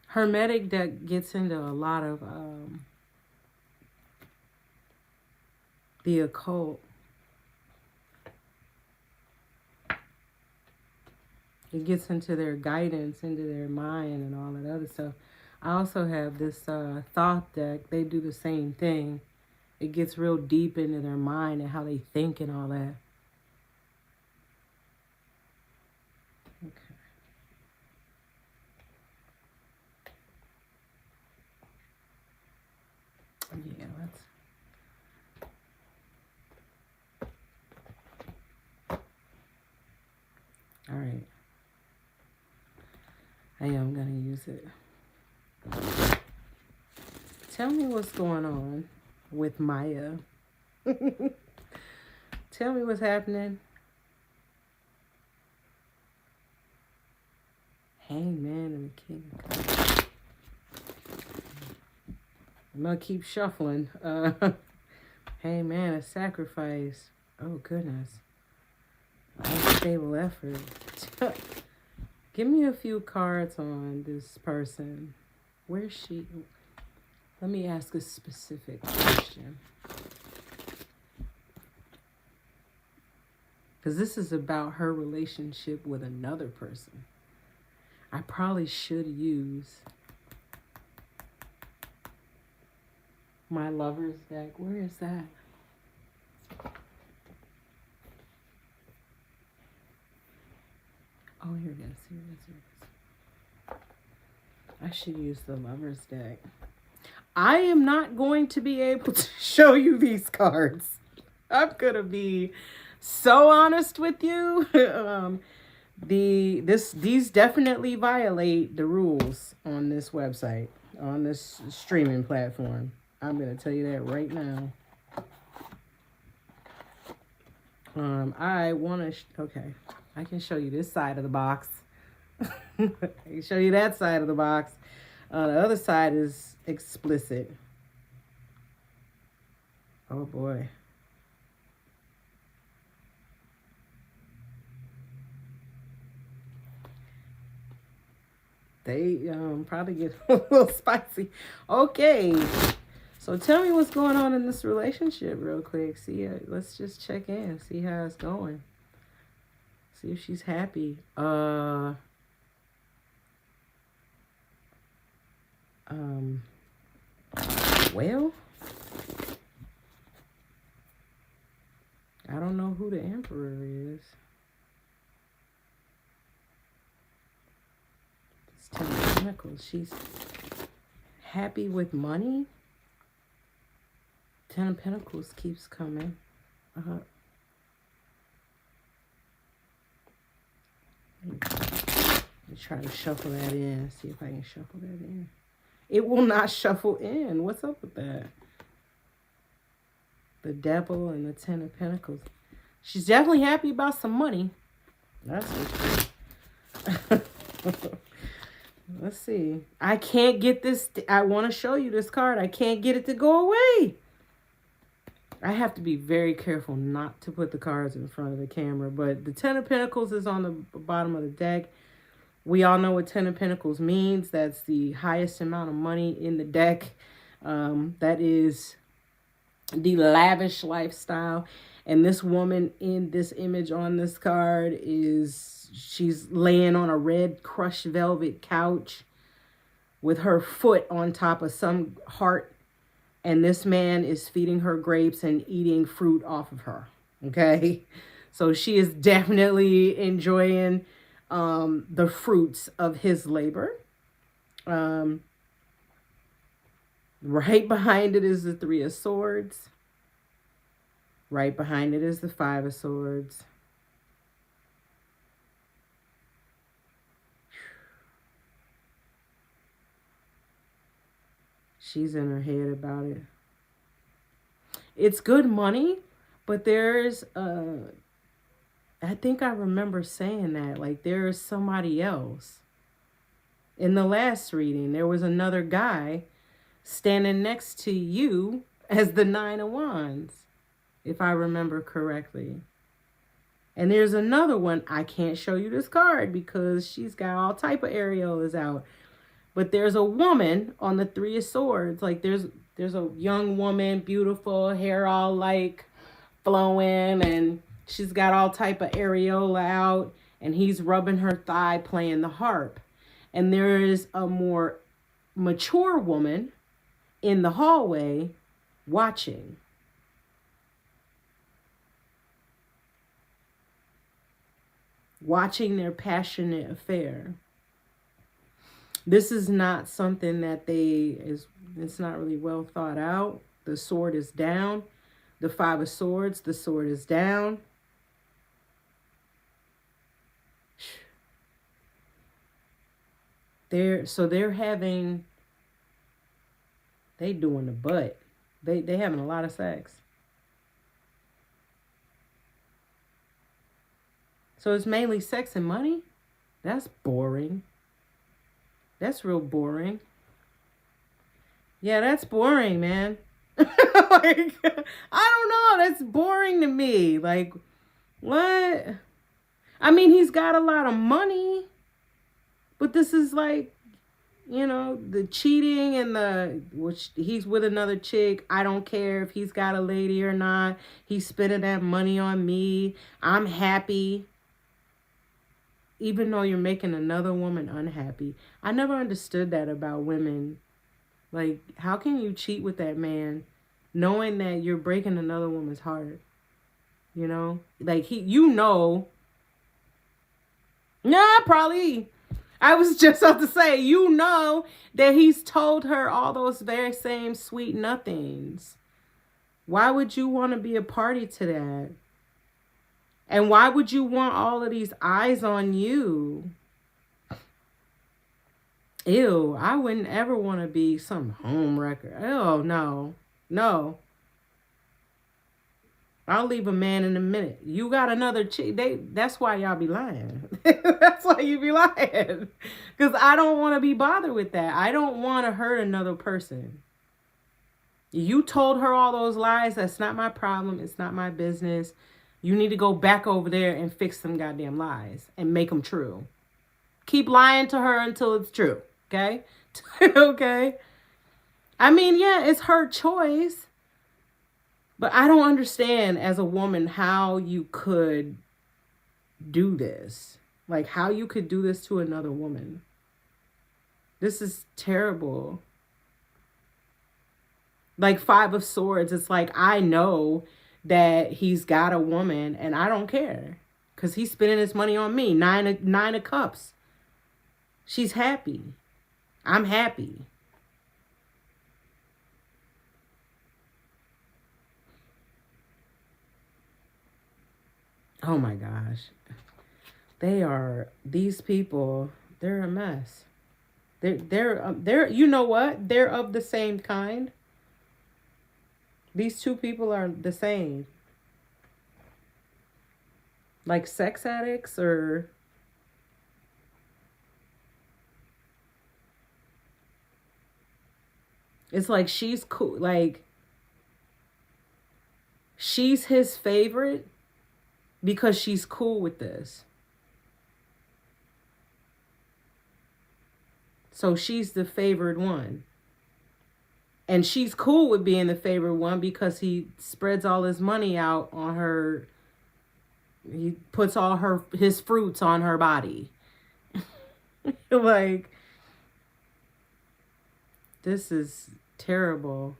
Hermetic deck gets into a lot of the occult. It gets into their guidance, into their mind and all that other stuff. I also have this Thoth deck. They do the same thing. It gets real deep into their mind and how they think and all that. Yeah, let's. All right. I am going to use it. Tell me what's going on with Maya. Tell me what's happening. Hangman and the King of Cups. I'm going to keep shuffling. Hey, man, a sacrifice. Oh, goodness. Unstable effort. Give me a few cards on this person. Where's she? Let me ask a specific question. Because this is about her relationship with another person. I probably should use my Lover's deck. Where is that? Oh, here it is. Here it is. Here it is. I should use the Lover's deck. I am not going to be able to show you these cards. I'm gonna be so honest with you. These definitely violate the rules on this website, on this streaming platform. I'm gonna tell you that right now. I want to. Okay, I can show you this side of the box. I can show you that side of the box. The other side is explicit. Oh boy. They probably get a little spicy. Okay. So tell me what's going on in this relationship real quick. See, let's just check in, see how it's going. See if she's happy. Well, I don't know who the Emperor is. It's Ten of Pentacles. She's happy with money. Ten of Pentacles keeps coming. Let me try to shuffle that in. See if I can shuffle that in. It will not shuffle in. What's up with that? The Devil and the Ten of Pentacles. She's definitely happy about some money. That's okay. Let's see. I can't get this. I want to show you this card. I can't get it to go away. I have to be very careful not to put the cards in front of the camera. But the Ten of Pentacles is on the bottom of the deck. We all know what Ten of Pentacles means. That's the highest amount of money in the deck. That is the lavish lifestyle. And this woman in this image on this card she's laying on a red crushed velvet couch with her foot on top of some heart. And this man is feeding her grapes and eating fruit off of her. Okay. So she is definitely enjoying the fruits of his labor. Right behind it is the Three of Swords. Right behind it is the Five of Swords. She's in her head about it. It's good money, but there's I think I remember saying that, like, there's somebody else. In the last reading, there was another guy standing next to you as the Nine of Wands, if I remember correctly. And there's another one. I can't show you this card because she's got all type of areolas out. But there's a woman on the Three of Swords. Like, there's a young woman, beautiful, hair all like flowing, and she's got all type of areola out, and he's rubbing her thigh playing the harp. And there is a more mature woman in the hallway watching. Watching their passionate affair. This is not something that it's not really well thought out. The sword is down. The Five of Swords, the sword is down. They're doing the butt. They having a lot of sex. So it's mainly sex and money? That's boring. That's real boring. Yeah, that's boring, man. Like, I don't know. That's boring to me. Like, what? I mean, he's got a lot of money. But this is like, you know, the cheating and which he's with another chick. I don't care if he's got a lady or not. He's spending that money on me. I'm happy. even though you're making another woman unhappy. I never understood that about women. Like, how can you cheat with that man knowing that you're breaking another woman's heart? You know? Like, yeah, probably. I was just about to say, that he's told her all those very same sweet nothings. Why would you want to be a party to that? And why would you want all of these eyes on you? Ew, I wouldn't ever want to be some home wrecker. Oh, no. No. I'll leave a man in a minute. You got another chick. That's why y'all be lying. That's why you be lying. Because I don't want to be bothered with that. I don't want to hurt another person. You told her all those lies. That's not my problem. It's not my business. You need to go back over there and fix them goddamn lies and make them true. Keep lying to her until it's true. Okay? Okay? I mean, yeah, it's her choice. But I don't understand as a woman how you could do this. Like, how you could do this to another woman. This is terrible. Like Five of Swords, it's like, I know that he's got a woman and I don't care. Because he's spending his money on me. Nine of Cups. She's happy. I'm happy. Oh my gosh. These people, they're a mess. They're you know what? They're of the same kind. These two people are the same. Like sex addicts or... It's like she's cool. Like, she's his favorite because she's cool with this. So she's the favored one. And she's cool with being the favored one because he spreads all his money out on her. He puts all his fruits on her body. Like, this is terrible.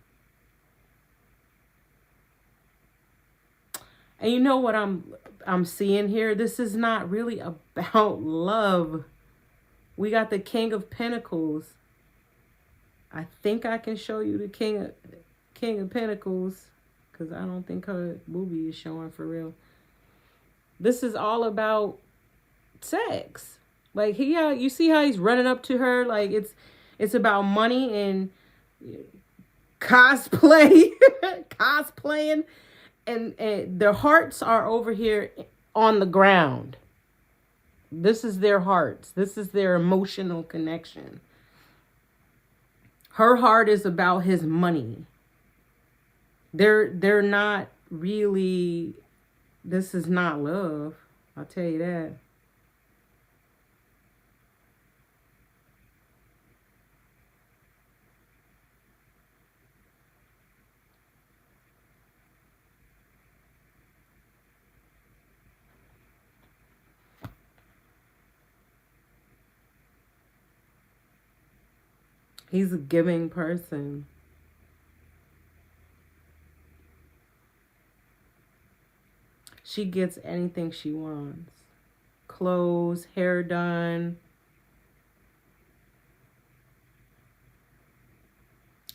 And you know what I'm seeing here? This is not really about love. We got the King of Pentacles. I think I can show you the King of Pentacles, because I don't think her movie is showing for real. This is all about sex. Like, you see how he's running up to her? Like, it's about money and cosplay, cosplaying, and their hearts are over here on the ground. This is their hearts. This is their emotional connection. Her heart is about his money. They're not really... This is not love. I'll tell you that. He's a giving person. She gets anything she wants. Clothes, hair done.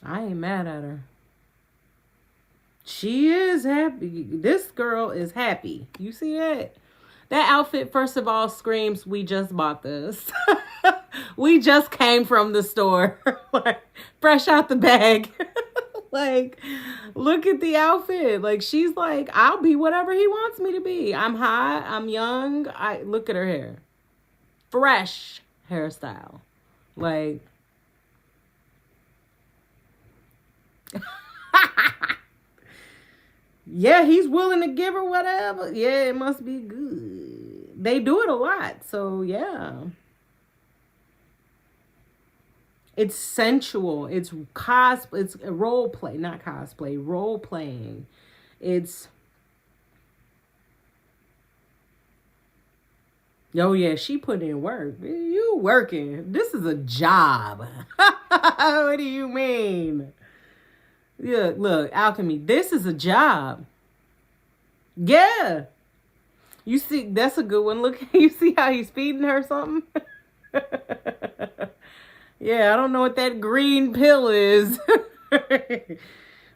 I ain't mad at her. She is happy. This girl is happy. You see it? That outfit, first of all, screams, we just bought this. We just came from the store. Like, fresh out the bag. Like, look at the outfit. Like, she's like, I'll be whatever he wants me to be. I'm hot. I'm young. Look at her hair. Fresh hairstyle. Like... Yeah, he's willing to give her whatever. Yeah, it must be good. They do it a lot, so yeah. It's sensual. It's It's role play, not cosplay. Role playing. It's... Oh, yeah, she put in work. You working. This is a job. What do you mean? Yeah, look, alchemy, this is a job. Yeah. You see, that's a good one. Look, you see how he's feeding her something? Yeah, I don't know what that green pill is.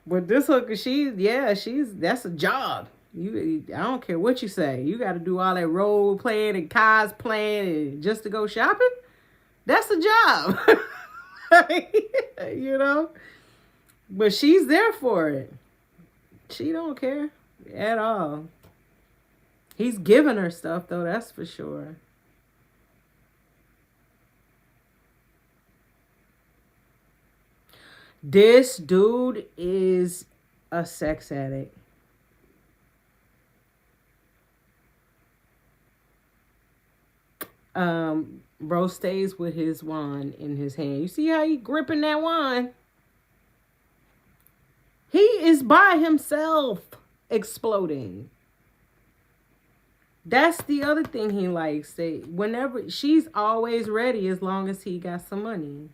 But this hooker, that's a job. I don't care what you say. You got to do all that role playing and cosplaying and just to go shopping. That's a job. You know? But she's there for it. She don't care at all. He's giving her stuff, though, that's for sure. This dude is a sex addict. Bro stays with his wand in his hand. You see how he gripping that wand? He is by himself exploding. That's the other thing he likes. Whenever she's always ready as long as he got some money.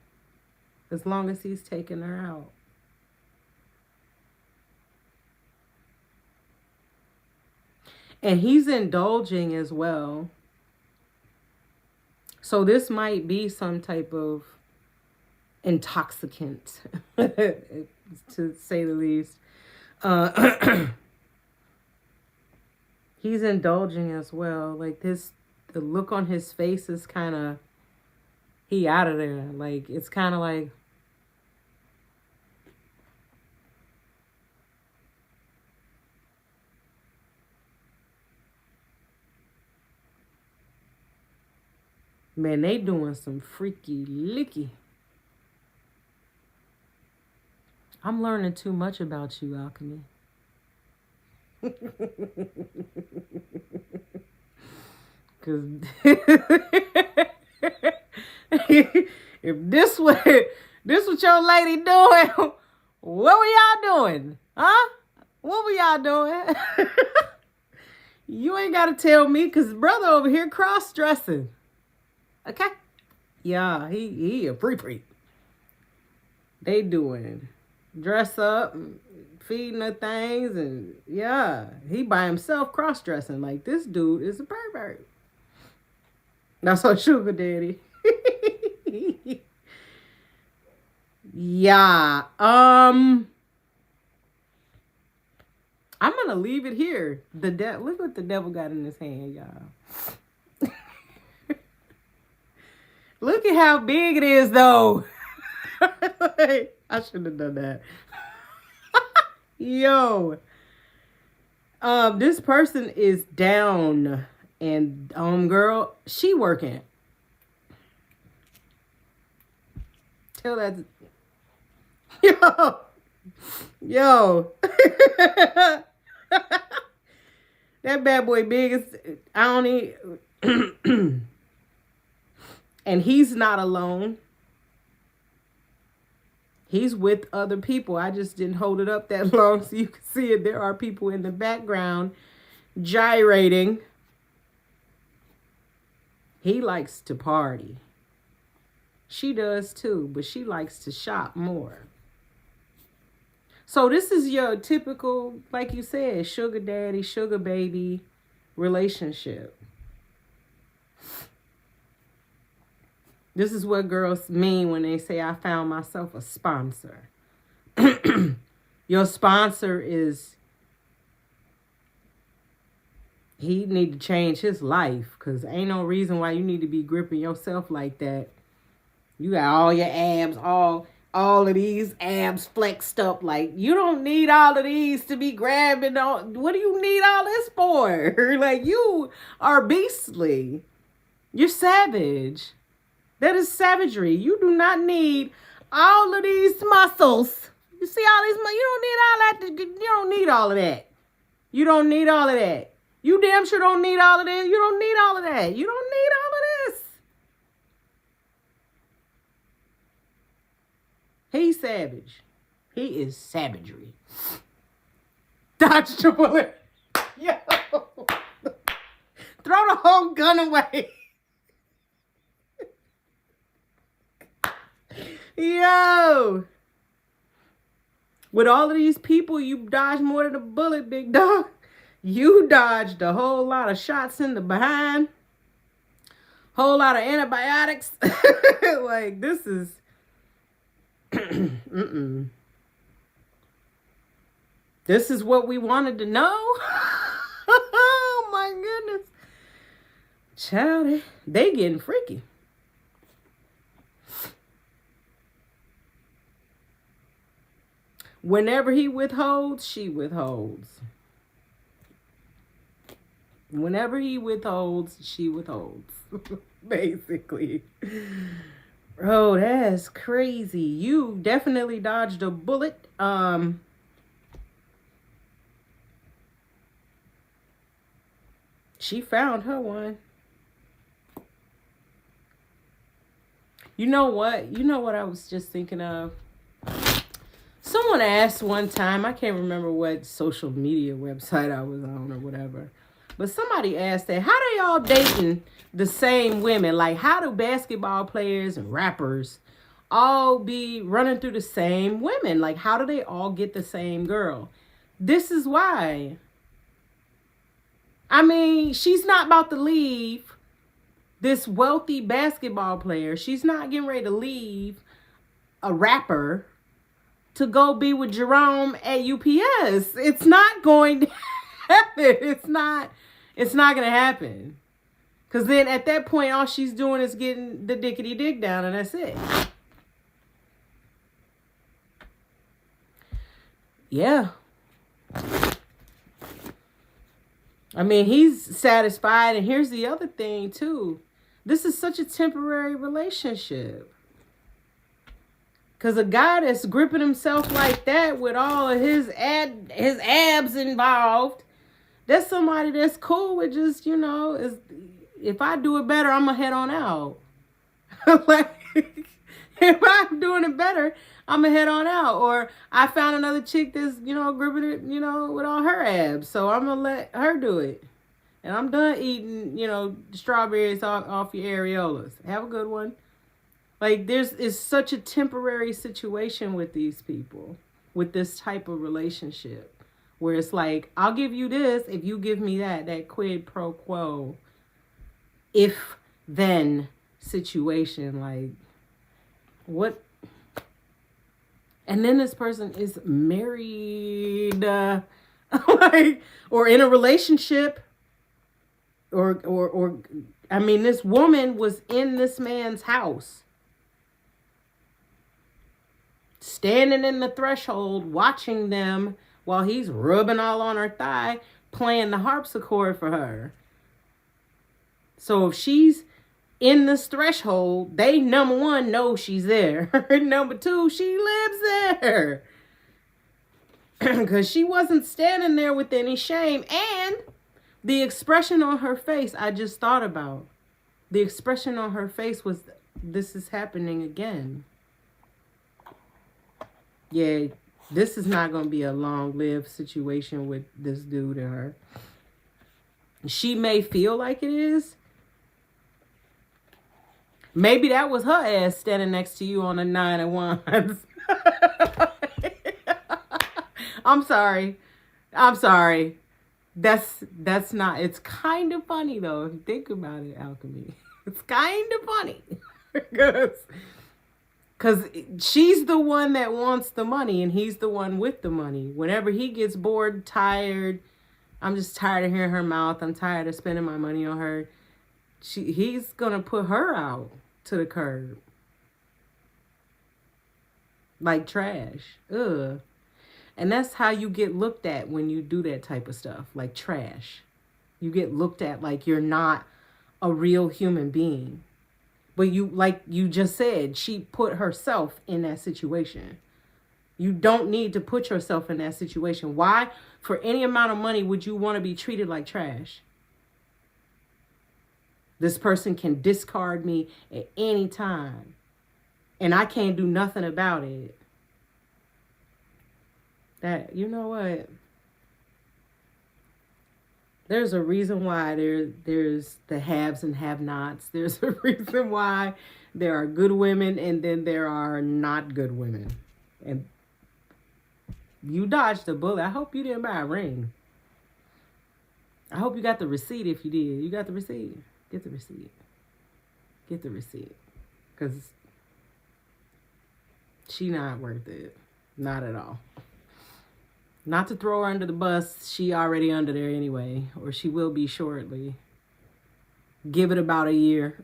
As long as he's taking her out. And he's indulging as well. So this might be some type of intoxicant, to say the least. He's indulging as well. Like the look on his face is kind of, he out of there. Like, it's kind of like, man, they doing some freaky licky. I'm learning too much about you, Alchemy. Cause if this what your lady doing, what were y'all doing? Huh? What were y'all doing? You ain't gotta tell me, cause brother over here cross-dressing. Okay? Yeah, he a pre-pre. They doing dress up, feeding her things, and yeah, he by himself cross-dressing. Like, this dude is a pervert. That's our sugar daddy. Yeah. I'm gonna leave it here. Look what the devil got in his hand, y'all. Look at how big it is, though. I shouldn't have done that. Yo. This person is down, and girl, she working. Tell that. Yo. That bad boy big as I don't need. And he's not alone. He's with other people. I just didn't hold it up that long so you can see it. There are people in the background gyrating. He likes to party. She does too, but she likes to shop more. So this is your typical, like you said, sugar daddy, sugar baby relationship. This is what girls mean when they say, I found myself a sponsor. Your sponsor is, he need to change his life, because ain't no reason why you need to be gripping yourself like that. You got all your abs, all of these abs flexed up. Like, you don't need all of these to be grabbing on. What do you need all this for? Like, you are beastly. You're savage. That is savagery. You do not need all of these muscles. You see all these muscles? You don't need all that. You don't need all of that. You don't need all of that. You damn sure don't need all of this. You don't need all of that. You don't need all of this. He's savage. He is savagery. Dodge the bullet. Yo. throw the whole gun away. Yo. With all of these people, you dodged more than a bullet, big dog. You dodged a whole lot of shots in the behind. Whole lot of antibiotics. Like, this is... This is what we wanted to know? Oh, my goodness. Child, they getting freaky. Whenever he withholds, she withholds. Whenever he withholds, she withholds. Basically. Oh, that's crazy. You definitely dodged a bullet. She found her one. You know what? You know what I was just thinking of? Someone asked one time, I can't remember what social media website I was on or whatever, but somebody asked that, how do y'all dating the same women? Like, how do basketball players and rappers all be running through the same women? Like, how do they all get the same girl? This is why. I mean, she's not about to leave this wealthy basketball player. She's not getting ready to leave a rapper to go be with Jerome at UPS. It's not going to happen. It's not going to happen. Because then at that point, all she's doing is getting the dickety dig down, and that's it. Yeah. I mean, he's satisfied. And here's the other thing, too. This is such a temporary relationship. Because a guy that's gripping himself like that with all of his abs involved, that's somebody that's cool with just, you know, if I do it better, I'm going to head on out. Like, if I'm doing it better, I'm going to head on out. Or I found another chick that's, you know, gripping it, you know, with all her abs. So I'm going to let her do it. And I'm done eating, you know, strawberries off your areolas. Have a good one. Like, it's such a temporary situation with these people, with this type of relationship, where it's like, I'll give you this if you give me that quid pro quo, if then situation. Like, what? And then this person is married, like, or in a relationship, or I mean, this woman was in this man's house, standing in the threshold, watching them while he's rubbing all on her thigh, playing the harpsichord for her. So if she's in this threshold, they, number one, know she's there. Number two, she lives there. Because she wasn't standing there with any shame. And the expression on her face, I just thought about. The expression on her face was, this is happening again. Yeah, this is not going to be a long-lived situation with this dude and her. She may feel like it is. Maybe that was her ass standing next to you on the 9 of Wands. I'm sorry. That's not, it's kind of funny though, if you think about it, Alchemy. It's kind of funny. Because she's the one that wants the money and he's the one with the money. Whenever he gets bored, tired, I'm just tired of hearing her mouth, I'm tired of spending my money on her, he's going to put her out to the curb. Like trash. Ugh. And that's how you get looked at when you do that type of stuff. Like trash. You get looked at like you're not a real human being. But you, like you just said, she put herself in that situation. You don't need to put yourself in that situation. Why? For any amount of money would you want to be treated like trash? This person can discard me at any time. And I can't do nothing about it. That, you know what? There's a reason why there's the haves and have-nots. There's a reason why there are good women and then there are not good women. And you dodged a bullet. I hope you didn't buy a ring. I hope you got the receipt if you did. You got the receipt? Get the receipt. Get the receipt. Because she not worth it. Not at all. Not to throw her under the bus. She already under there anyway. Or she will be shortly. Give it about a year.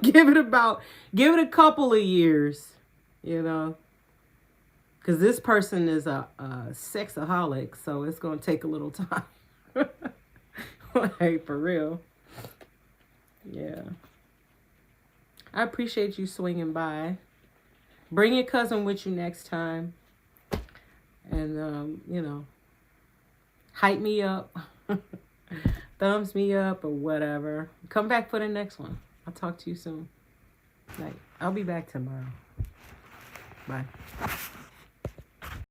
Give it a couple of years. You know. Because this person is a sexaholic. So it's going to take a little time. Like, for real. Yeah. I appreciate you swinging by. Bring your cousin with you next time. And, you know, hype me up. Thumbs me up or whatever. Come back for the next one. I'll talk to you soon. Like, I'll be back tomorrow. Bye.